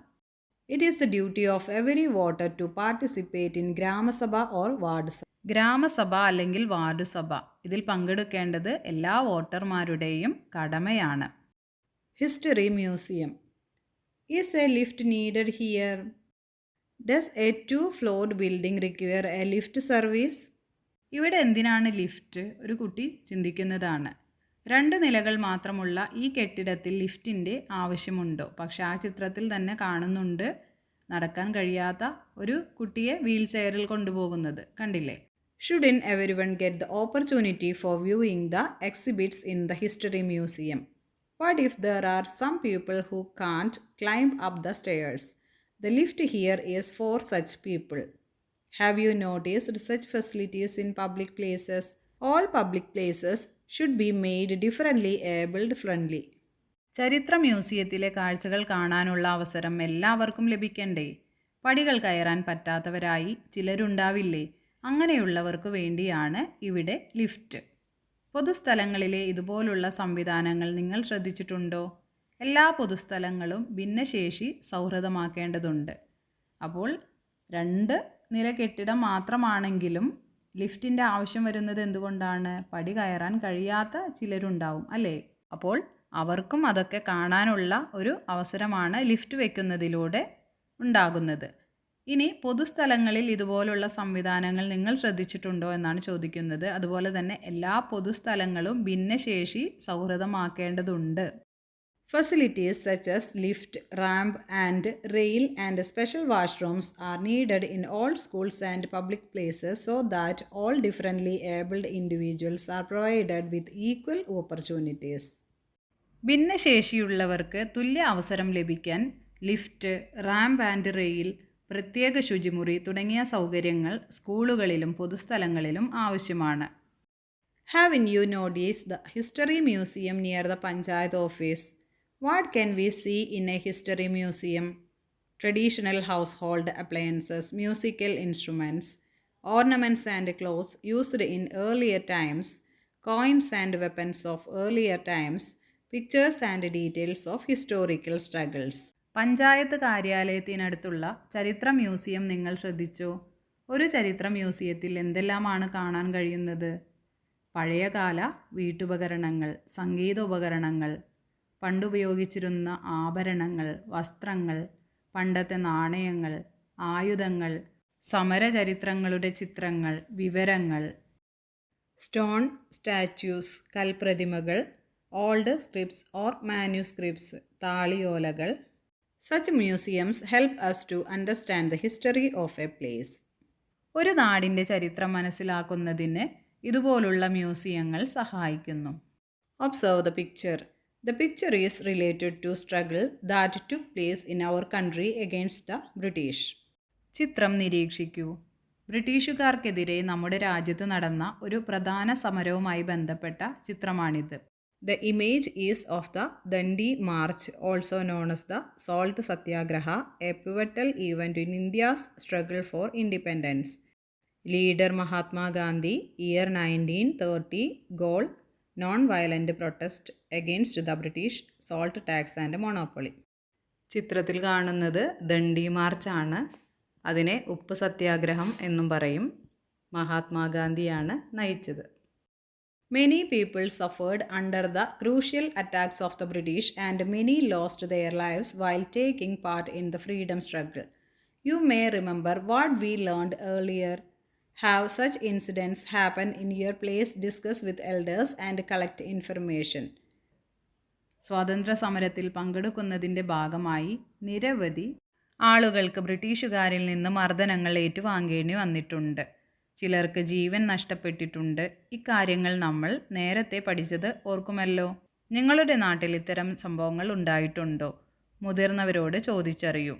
It is the duty of every voter to participate in gramasabha or ward sabha. ഗ്രാമസഭ അല്ലെങ്കിൽ വാർഡ് സഭ, ഇതിൽ പങ്കെടുക്കേണ്ടത് എല്ലാ വോട്ടർമാരുടെയും കടമയാണ്. History museum. Is a lift needed here? Does a two-floored building require a lift service? ഇവിടെ എന്തിനാണ് ലിഫ്റ്റ്? ഒരു കുട്ടി ചിന്തിക്കുന്നതാണ്. 2 നിലകൾ മാത്രമുള്ള ഈ കെട്ടിടത്തിൽ ലിഫ്റ്റിൻ്റെ ആവശ്യമുണ്ടോ? പക്ഷേ ആ ചിത്രത്തിൽ തന്നെ കാണുന്നുണ്ട് നടക്കാൻ കഴിയാത്ത ഒരു കുട്ടിയെ വീൽ ചെയറിൽ കൊണ്ടുപോകുന്നത്. കണ്ടില്ലേ? Shouldn't everyone get the opportunity for viewing the exhibits in the history museum? What if there are some people who can't climb up the stairs? The lift here is for such people. Have you noticed such facilities in public places? All public places should be made differently abled friendly. ചരിത്ര മ്യൂസിയത്തിലെ കാഴ്ചകൾ കാണാനുള്ള അവസരം എല്ലാവർക്കും ലഭിക്കണ്ടേ? പടികൾ കയറാൻ പറ്റാത്തവരായി ചിലരുണ്ടാവില്ലേ? അങ്ങനെയുള്ളവർക്ക് വേണ്ടിയാണ് ഇവിടെ ലിഫ്റ്റ്. പൊതുസ്ഥലങ്ങളിലെ ഇതുപോലുള്ള സംവിധാനങ്ങൾ നിങ്ങൾ ശ്രദ്ധിച്ചിട്ടുണ്ടോ? എല്ലാ പൊതുസ്ഥലങ്ങളും ഭിന്നശേഷി സൗഹൃദമാക്കേണ്ടതുണ്ട്. അപ്പോൾ 2 നില കെട്ടിടം മാത്രമാണെങ്കിലും ലിഫ്റ്റിൻ്റെ ആവശ്യം വരുന്നത് എന്തുകൊണ്ടാണ്? പടി കയറാൻ കഴിയാത്ത ചിലരുണ്ടാവും അല്ലേ? അപ്പോൾ അവർക്കും അതൊക്കെ കാണാനുള്ള ഒരു അവസരമാണ് ലിഫ്റ്റ് വയ്ക്കുന്നതിലൂടെ ഉണ്ടാകുന്നത്. ഇനി പൊതുസ്ഥലങ്ങളിൽ ഇതുപോലുള്ള സംവിധാനങ്ങൾ നിങ്ങൾ ശ്രദ്ധിച്ചിട്ടുണ്ടോ എന്നാണ് ചോദിക്കുന്നത്. അതുപോലെ തന്നെ എല്ലാ പൊതുസ്ഥലങ്ങളും ഭിന്നശേഷി സൗഹൃദമാക്കേണ്ടതുണ്ട്. Facilities such as lift, ramp, and rail and special washrooms are needed in all schools and public places so that all differently abled individuals are provided with equal opportunities. ഭിന്നശേഷിയുള്ളവർക്ക് തുല്യ അവസരം ലഭിക്കാൻ ലിഫ്റ്റ്, റാമ്പ് ആൻഡ് റെയിൽ, പ്രത്യേക ശുചിമുറി തുടങ്ങിയ സൗകര്യങ്ങൾ സ്കൂളുകളിലും പൊതുസ്ഥലങ്ങളിലും ആവശ്യമാണ്. Haven't you noticed the history museum near the Panchayat office? What can we see in a history museum? Traditional household appliances, musical instruments, ornaments and clothes used in earlier times, coins and weapons of earlier times, pictures and details of historical struggles. Panchayat കാര്യാലയത്തിനടുത്തുള്ള ചരിത്ര museum നിങ്ങൾ ശ്രദ്ധിച്ചോ? ഒരു ചരിത്ര മ്യൂസിയത്തിൽ എന്തെല്ലാമാണ് കാണാൻ കഴിയുന്നത്? പഴയകാല വീട്ടുപകരണങ്ങൾ, സംഗീതോപകരണങ്ങൾ, പണ്ടുപയോഗിച്ചിരുന്ന ആഭരണങ്ങൾ, വസ്ത്രങ്ങൾ, പണ്ടത്തെ നാണയങ്ങൾ, ആയുധങ്ങൾ, സമരചരിത്രങ്ങളുടെ ചിത്രങ്ങൾ, വിവരങ്ങൾ, സ്റ്റോൺ സ്റ്റാച്യൂസ്, കൽപ്രതിമകൾ, ഓൾഡ് സ്ക്രിപ്റ്റ്സ് ഓർ മാന്യുസ്ക്രിപ്റ്റ്സ്, താളിയോലകൾ. Such museums help us to understand the history of a place. ഒരു നാടിൻ്റെ ചരിത്രം മനസ്സിലാക്കുന്നതിന് ഇതുപോലുള്ള മ്യൂസിയങ്ങൾ സഹായിക്കുന്നു. Observe the picture. The picture is related to struggle that took place in our country against the British. ചിത്രം നിരീക്ഷിക്കൂ. ബ്രിട്ടീഷുകാർക്കെതിരെ നമ്മുടെ രാജ്യത്ത് നടന്ന ഒരു പ്രധാന സമരവുമായി ബന്ധപ്പെട്ട ചിത്രമാണിത്. The image is of the Dandi March, also known as the Salt Satyagraha, a pivotal event in India's struggle for independence. Leader Mahatma Gandhi, year 1930, goal, non-violent protest against the British salt tax and monopoly. ചിത്രത്തിൽ കാണുന്നത് ദണ്ഡി മാർച്ചാണ്. അതിനെ ഉപ്പ് സത്യാഗ്രഹം എന്നും പറയും. മഹാത്മാഗാന്ധിയാണ് നയിച്ചത്. Many people suffered under the cruel attacks of the British and many lost their lives while taking part in the freedom struggle. You may remember what we learned earlier. Have such incidents happen in your place? Discuss with elders and collect information. സ്വാതന്ത്ര്യ സമരത്തിൽ പങ്കെടുക്കുന്നതിൻ്റെ ഭാഗമായി നിരവധി ആളുകൾക്ക് ബ്രിട്ടീഷുകാരിൽ നിന്ന് മർദ്ദനങ്ങൾ ഏറ്റുവാങ്ങേണ്ടി വന്നിട്ടുണ്ട്. ചിലർക്ക് ജീവൻ നഷ്ടപ്പെട്ടിട്ടുണ്ട്. ഇക്കാര്യങ്ങൾ നമ്മൾ നേരത്തെ പഠിച്ചത് ഓർക്കുമല്ലോ. നിങ്ങളുടെ നാട്ടിൽ ഇത്തരം സംഭവങ്ങൾ ഉണ്ടായിട്ടുണ്ടോ? മുതിർന്നവരോട് ചോദിച്ചറിയൂ.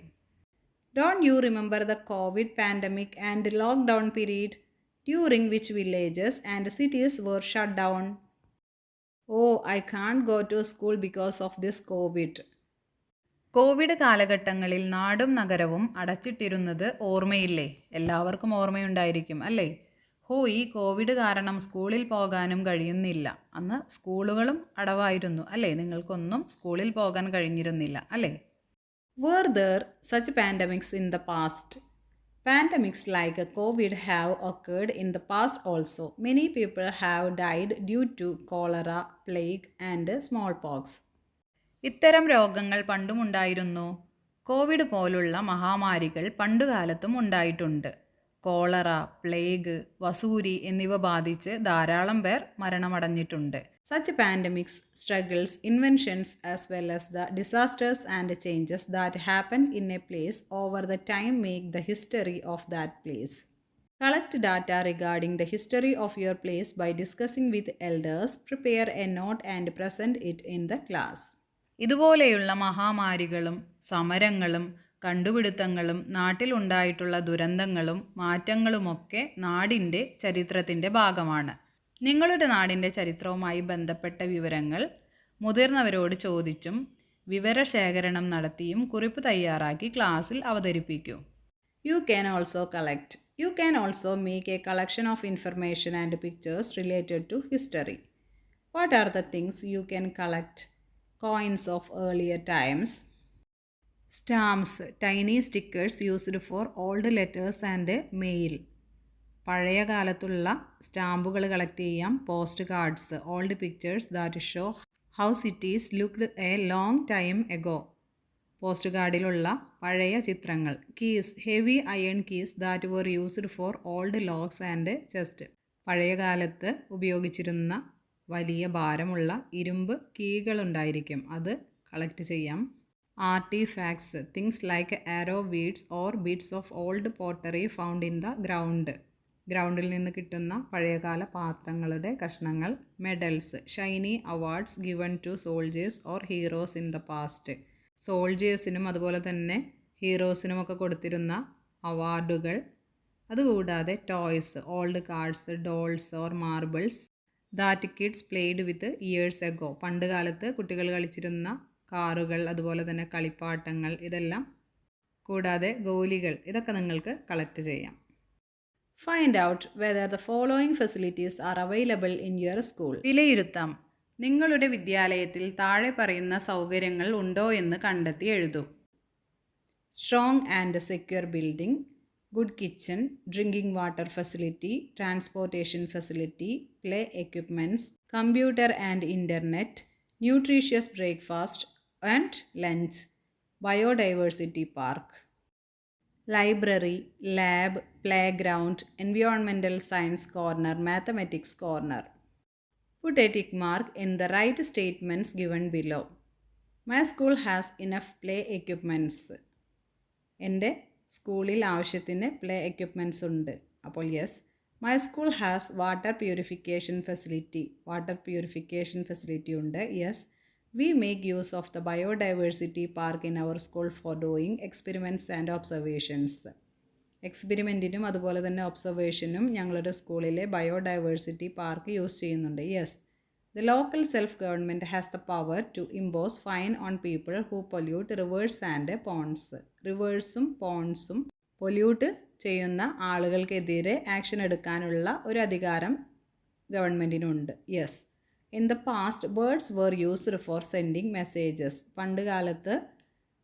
Don't you remember the COVID pandemic and lockdown period, during which villages and cities were shut down? Oh, I can't go to school because of this COVID. Covid കാലഘട്ടങ്ങളിൽ നാടും നഗരവും അടച്ചിട്ടിരുന്നത് ഓർമ്മയില്ലേ? എല്ലാവർക്കും ഓർമ്മയുണ്ടായിരിക്കും അല്ലേ? ഈ കോവിഡ് കാരണം സ്കൂളിൽ പോകാനും കഴിയുന്നില്ല. അന്ന് സ്കൂളുകളും അടവായിരുന്നു അല്ലേ? നിങ്ങൾക്കൊന്നും സ്കൂളിൽ പോകാൻ കഴിഞ്ഞിരുന്നില്ല അല്ലേ? Were there such pandemics in the past? Pandemics like COVID have occurred in the past also. Many people have died due to cholera, plague and smallpox. ഇത്തരം രോഗങ്ങൾ പണ്ടുമുണ്ടായിരുന്നു. കോവിഡ് പോലുള്ള മഹാമാരികൾ പണ്ടുകാലത്തും ഉണ്ടായിട്ടുണ്ട്. കോളറ, പ്ലേഗ്, വസൂരി എന്നിവ ബാധിച്ച് ധാരാളം പേർ മരണമടഞ്ഞിട്ടുണ്ട്. Such pandemics, struggles, inventions as well as the disasters and changes that happen in a place over the time make the history of that place. Collect data regarding the history of your place by discussing with elders. Prepare a note and present it in the class. ഇതുപോലെയുള്ള മഹാമാരികളും സമരങ്ങളും കണ്ടുപിടുത്തങ്ങളും നാട്ടിലുണ്ടായിട്ടുള്ള ദുരന്തങ്ങളും മാറ്റങ്ങളുമൊക്കെ നാടിൻ്റെ ചരിത്രത്തിൻ്റെ ഭാഗമാണ്. നിങ്ങളുടെ നാടിൻ്റെ ചരിത്രവുമായി ബന്ധപ്പെട്ട വിവരങ്ങൾ മുതിർന്നവരോട് ചോദിച്ചും വിവരശേഖരണം നടത്തിയും കുറിപ്പ് തയ്യാറാക്കി ക്ലാസ്സിൽ അവതരിപ്പിക്കൂ. You can also make a collection of information and pictures related to history. What are the things you can collect? Coins of earlier times, stamps, tiny stickers used for old letters and mail. പഴയ കാലത്തുള്ള സ്റ്റാമ്പുകൾ collect ചെയ്യാം. Postcards, old pictures that show how cities looked a long time ago. പോസ്റ്റ് കാർഡിലുള്ള പഴയ ചിത്രങ്ങൾ. Keys, heavy iron keys that were used for old locks and chest. പഴയ കാലത്ത് ഉപയോഗിച്ചിരുന്ന വലിയ ഭാരമുള്ള ഇരുമ്പ് കീകളുണ്ടായിരിക്കും. അത് കളക്ട് ചെയ്യാം. Artifacts, things like arrow beads or beads of old pottery found in the ground. ഗ്രൗണ്ടിൽ നിന്ന് കിട്ടുന്ന പഴയകാല പാത്രങ്ങളുടെ കഷ്ണങ്ങൾ. Medals, shiny awards given to soldiers or heroes in the past. സോൾജേഴ്സിനും അതുപോലെ തന്നെ ഹീറോസിനുമൊക്കെ കൊടുത്തിരുന്ന അവാർഡുകൾ. അതുകൂടാതെ toys, old cards, dolls or marbles that kids played with years ago. പണ്ട് കാലത്ത് കുട്ടികൾ കളിച്ചിരുന്ന കാറുകൾ, അതുപോലെ തന്നെ കളിപ്പാട്ടങ്ങൾ, ഇതെല്ലാം. കൂടാതെ ഗോലികൾ, ഇതൊക്കെ നിങ്ങൾക്ക് കളക്ട് ചെയ്യാം. Find out whether the following facilities are available in your school. വിലയിരുത്താം. നിങ്ങളുടെ വിദ്യാലയത്തിൽ താഴെ പറയുന്ന സൗകര്യങ്ങൾ ഉണ്ടോ എന്ന് കണ്ടെത്തി എഴുതൂ. Strong and secure building, good kitchen, drinking water facility, transportation facility, play equipments, computer and internet, nutritious breakfast and lunch, biodiversity park, library, lab, playground, environmental science corner, mathematics corner. Put a tick mark in the right statements given below. My school has enough play equipments. എൻ്റെ സ്കൂളിൽ ആവശ്യത്തിന് play equipments ഉണ്ട്. അപ്പോൾ yes. My school has water purification facility. Water purification facility ഉണ്ട്. Yes. We make use of the biodiversity park in our school for doing experiments and observations. എക്സ്പെരിമെൻറ്റിനും അതുപോലെ തന്നെ ഒബ്സർവേഷനും ഞങ്ങളുടെ സ്കൂളിലെ ബയോഡൈവേഴ്സിറ്റി പാർക്ക് യൂസ് ചെയ്യുന്നുണ്ട്. Yes. The local self-government has the power to impose fine on people who pollute rivers and ponds. റിവേഴ്സും പോൺസും പൊല്യൂട്ട് ചെയ്യുന്ന ആളുകൾക്കെതിരെ ആക്ഷൻ എടുക്കാനുള്ള ഒരു അധികാരം ഗവൺമെൻറ്റിനുണ്ട്. Yes. In the past birds were used for sending messages. പണ്ട് കാലത്ത്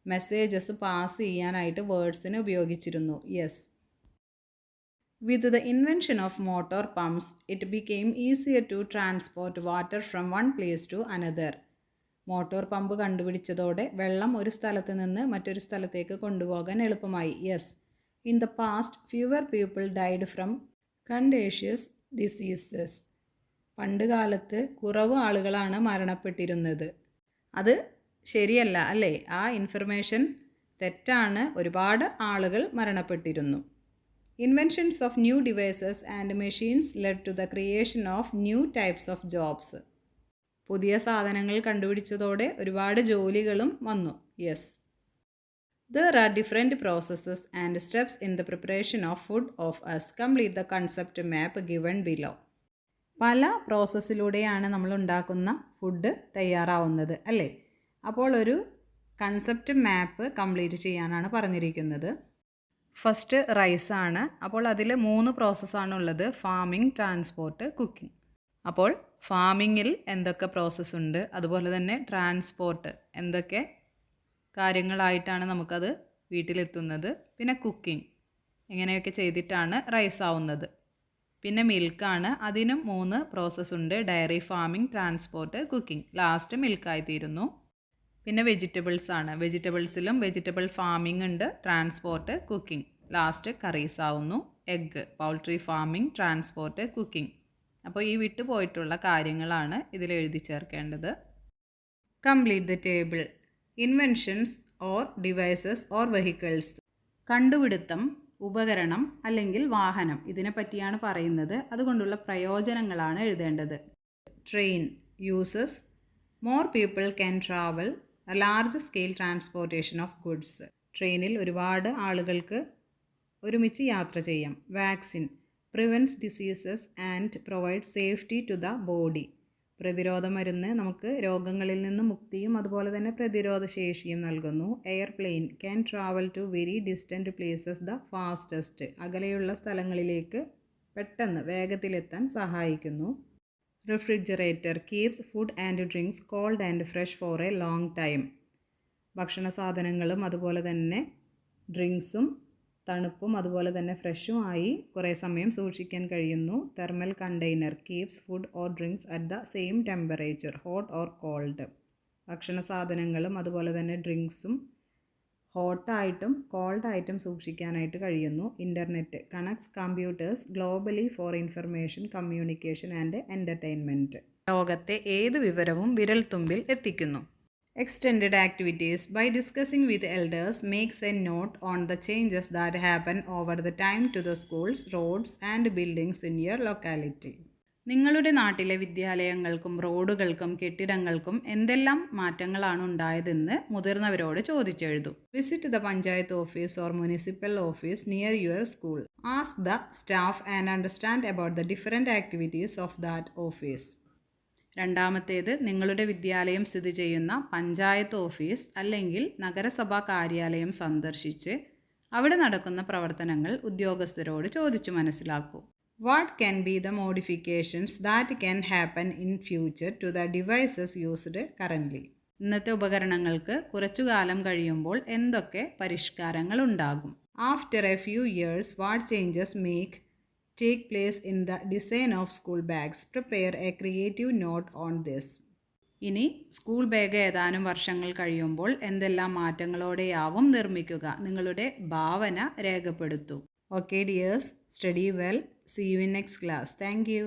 മെസ്സേജസ് പാസ് ചെയ്യാനായിട്ട് ബേർഡ്സിനെ ഉപയോഗിച്ചിരുന്നു. Yes. With the invention of motor pumps, it became easier to transport water from one place to another. Motor pump കണ്ടുപിടിച്ചതോടെ വെള്ളം ഒരു സ്ഥലത്ത് നിന്ന് മറ്റൊരു സ്ഥലത്തേക്ക് കൊണ്ടുപോകാൻ എളുപ്പമായി. Yes. In the past fewer people died from contagious diseases. പണ്ട് കാലത്ത് കുറവ് ആളുകളാണ് മരണപ്പെട്ടിരുന്നത്. അത് ശരിയല്ല അല്ലേ? ആ ഇൻഫർമേഷൻ തെറ്റാണ്. ഒരുപാട് ആളുകൾ മരണപ്പെട്ടിരുന്നു. Inventions of new devices and machines led to the creation of new types of jobs. പുതിയ സാധനങ്ങൾ കണ്ടുപിടിച്ചതോടെ ഒരുപാട് ജോലികളും വന്നു. Yes. There are different processes and steps in the preparation of food of us. Complete the concept map given below. പല പ്രോസസ്സിലൂടെയാണ് നമ്മൾ ഉണ്ടാക്കുന്ന food തയ്യാറാവുന്നത് അല്ലേ? അപ്പോൾ ഒരു കൺസെപ്റ്റ് മാപ്പ് കംപ്ലീറ്റ് ചെയ്യാനാണ് പറഞ്ഞിരിക്കുന്നത്. ഫസ്റ്റ് റൈസാണ്. അപ്പോൾ അതിൽ 3 പ്രോസസ്സാണുള്ളത്. Farming, transport, cooking. അപ്പോൾ ഫാമിങ്ങിൽ എന്തൊക്കെ പ്രോസസ്സ് ഉണ്ട്, അതുപോലെ തന്നെ ട്രാൻസ്പോർട്ട് എന്തൊക്കെ കാര്യങ്ങളായിട്ടാണ് നമുക്കത് വീട്ടിലെത്തുന്നത്, പിന്നെ കുക്കിംഗ് എങ്ങനെയൊക്കെ ചെയ്തിട്ടാണ് റൈസ് ആവുന്നത്, പിന്നെ മിൽക്കാണ്. അതിനും 3 പ്രോസസ്സ് ഉണ്ട്. Dairy farming, transport, cooking. Last മിൽക്കായിത്തീരുന്നു. പിന്നെ വെജിറ്റബിൾസ് ആണ്. വെജിറ്റബിൾസിലും വെജിറ്റബിൾ ഫാമിംഗ് ഉണ്ട്, ട്രാൻസ്പോർട്ട്, കുക്കിംഗ്. ലാസ്റ്റ് കറീസ് ആവുന്നു. Egg, poultry farming, transport, cooking. അപ്പോൾ ഈ വിട്ടുപോയിട്ടുള്ള കാര്യങ്ങളാണ് ഇതിൽ എഴുതി ചേർക്കേണ്ടത്. Complete the table. Inventions or devices or vehicles. കണ്ടുപിടുത്തം, ഉപകരണം അല്ലെങ്കിൽ വാഹനം, ഇതിനെ പറ്റിയാണ് പറയുന്നത്. അതുകൊണ്ടുള്ള പ്രയോജനങ്ങളാണ് എഴുതേണ്ടത്. Train uses more people can travel a large scale transportation of goods. ട്രെയിനിൽ ഒരുപാട് ആളുകൾക്ക് ഒരുമിച്ച് യാത്ര ചെയ്യാം. Vaccine prevents diseases and provide safety to the body. പ്രതിരോധ മരുന്ന് നമുക്ക് രോഗങ്ങളിൽ നിന്ന് മുക്തിയും അതുപോലെ തന്നെ പ്രതിരോധ ശേഷിയും നൽകുന്നു. Airplane can travel to very distant places the fastest. അകലെയുള്ള സ്ഥലങ്ങളിലേക്ക് പെട്ടെന്ന് വേഗത്തിലെത്താൻ സഹായിക്കുന്നു. Refrigerator keeps food and drinks cold and fresh for a long time. ഭക്ഷണ സാധനങ്ങളും അതുപോലെ തന്നെ ഡ്രിങ്ക്സും തണുപ്പും അതുപോലെ തന്നെ ഫ്രഷുമായി കുറേ സമയം സൂക്ഷിക്കാൻ കഴിയുന്നു. Thermal container keeps food or drinks at the same temperature hot or called. ഭക്ഷണ സാധനങ്ങളും അതുപോലെ തന്നെ ഡ്രിങ്ക്സും ഹോട്ടായിട്ടും കോൾഡായിട്ടും സൂക്ഷിക്കാനായിട്ട് കഴിയുന്നു. Internet connects computers globally for information communication and entertainment. ലോകത്തെ ഏത് വിവരവും വിരൽത്തുമ്പിൽ എത്തിക്കുന്നു. Extended activities. By discussing with elders, makes a note on the changes that happen over the time to the schools, roads and buildings in your locality. നിങ്ങളുടെ നാട്ടിലെ വിദ്യാലയങ്ങൾക്കും റോഡുകൾക്കും കെട്ടിടങ്ങൾക്കും എന്തെല്ലാം മാറ്റങ്ങളാണ് ഉണ്ടായതെന്ന് മുതിർന്നവരോട് ചോദിച്ചെഴുതൂ. Visit the panchayat office or municipal office near your school. Ask the staff and understand about the different activities of that office. രണ്ടാമത്തേത്, നിങ്ങളുടെ വിദ്യാലയം സ്ഥിതി ചെയ്യുന്ന പഞ്ചായത്ത് ഓഫീസ് അല്ലെങ്കിൽ നഗരസഭാ കാര്യാലയം സന്ദർശിച്ച് അവിടെ നടക്കുന്ന പ്രവർത്തനങ്ങൾ ഉദ്യോഗസ്ഥരോട് ചോദിച്ചു മനസ്സിലാക്കൂ. What can be the modifications that can happen in future to the devices used currently. ഇന്നത്തെ ഉപകരണങ്ങൾക്ക് കുറച്ചുകാലം കഴിയുമ്പോൾ എന്തൊക്കെ പരിഷ്കാരങ്ങൾ ഉണ്ടാകും. After a few years what changes take place in the design of school bags. Prepare a creative note on this. ഇനി school bag ഏതാനും വർഷങ്ങൾ കഴിയുമ്പോൾ എന്തെല്ലാം മാറ്റങ്ങളോടെയാവും നിർമ്മിക്കുക. നിങ്ങളുടെ ഭാവന രേഖപ്പെടുത്തൂ. Okay dears, study well. See you in next class. Thank you.